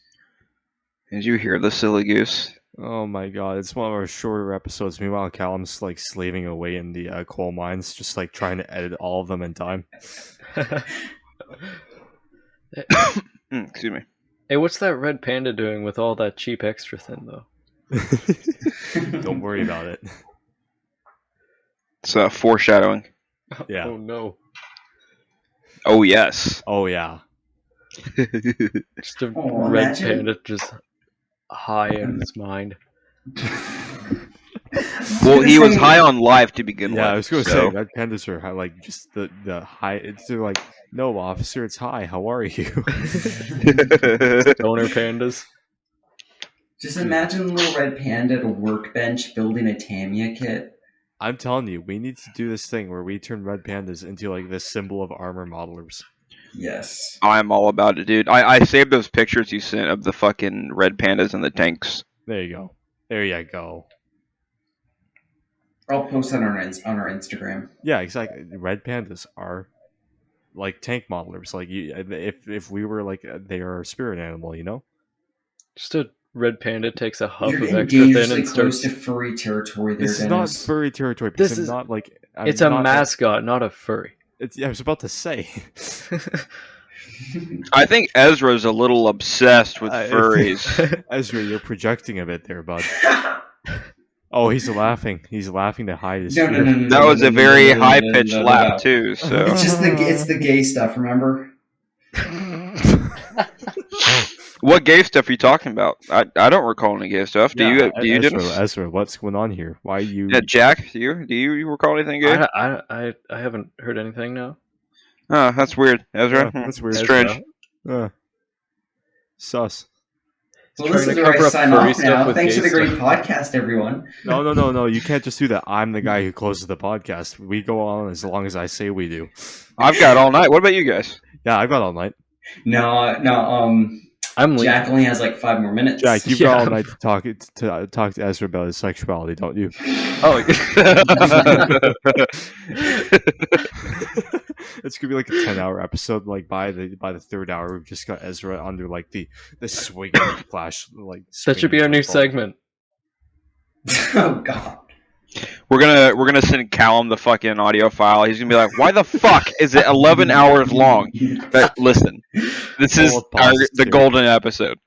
Did you hear the silly goose? Oh my god, it's one of our shorter episodes. Meanwhile, Callum's like slaving away in the coal mines, just like trying to edit all of them in time. Excuse me. Hey, what's that red panda doing with all that cheap extra thin though? Don't worry about it. It's foreshadowing. Yeah. Oh no. Oh yes. Oh yeah. Just a Oh, red imagine. panda just high in his mind. Well, he was high on life to begin with. Yeah, I was going to so- say red pandas are high, like just the high. They're like, no, officer, it's high. How are you? Stoner pandas. Just imagine little red panda at a workbench building a Tamiya kit. I'm telling you, we need to do this thing where we turn red pandas into like this symbol of armor modelers. Yes. I'm all about it, dude. I saved those pictures you sent of the fucking red pandas and the tanks. There you go. There you go. I'll post that on our Instagram. Yeah, exactly. Red pandas are like tank modelers. Like if we were like they are a spirit animal, you know. Just a red panda takes a huff You're of getting extra thin dangerously and close starts. to furry territory there, This is Dennis. not furry territory because This I'm is- not like. I'm It's a not- mascot, not a furry. I was about to say. I think Ezra's a little obsessed with I- furries. Ezra, you're projecting a bit there, bud. Oh, he's laughing. He's laughing to hide his No, fear. no, no, no. That was a very high-pitched no. laugh too. So It's the gay stuff, remember? what gay stuff are you talking about? I don't recall any gay stuff. Do you? Do you? Ezra, Dennis? Ezra, what's going on here? Why you? Yeah, Jack. Do you recall anything gay? I haven't heard anything now. Oh, that's weird. Ezra. That's weird. Strange. Sus. Well, Trying this is to where cover I up sign furry off stuff now. with Thanks gay for the great stuff. podcast, everyone. No. You can't just do that. I'm the guy who closes the podcast. We go on as long as I say we do. I've got all night. What about you guys? Yeah, I've got all night. No, I'm leaving. Jack only has like 5 more minutes. Jack, you've Yeah. got all night to talk to Ezra about his sexuality, don't you? Oh, It's gonna be like a 10-hour episode. Like by the third hour, we've just got Ezra under like the swinging flash. Like that should be our new segment. segment. Oh God. We're gonna send Callum the fucking audio file. He's gonna be like, "Why the fuck is it 11 hours long?" But listen, this is Full of pauses, the too. golden episode.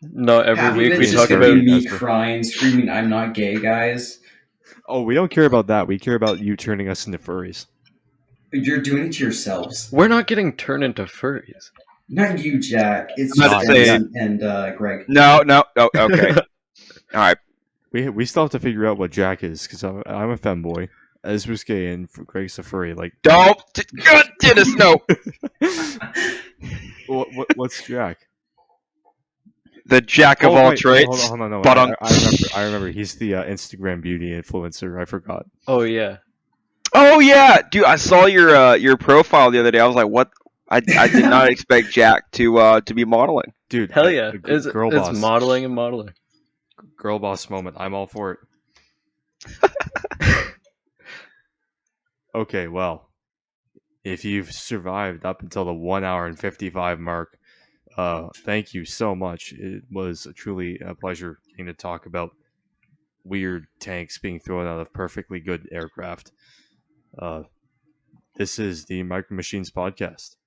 No, every Half of week it's we just talk gonna about. be me Ezra. crying, screaming, "I'm not gay, guys." Oh, we don't care about that. We care about you turning us into furries. You're doing it to yourselves. We're not getting turned into furries. Not you, Jack. It's I'm just about to say- Dennis and Greg. No. Oh, okay. All right. We still have to figure out what Jack is because I'm a femboy. Esbuske and Greg Safari, like, Don't, God, Dennis, no. what's Jack? The jack of all wait, trades. hold on, no. But I remember. He's the Instagram beauty influencer. I forgot. Oh yeah. oh yeah, dude, I saw your profile the other day. I was like, what? I did not expect Jack to be modeling. Dude, Hell yeah. it's girl boss. It's modeling and modeling. Girl boss moment. I'm all for it. Okay, well, if you've survived up until the 1 hour and 55 mark, thank you so much. It was truly a pleasure getting to talk about weird tanks being thrown out of perfectly good aircraft. This is the Micro Machines podcast.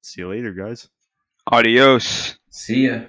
See you later, guys. Adios. See ya.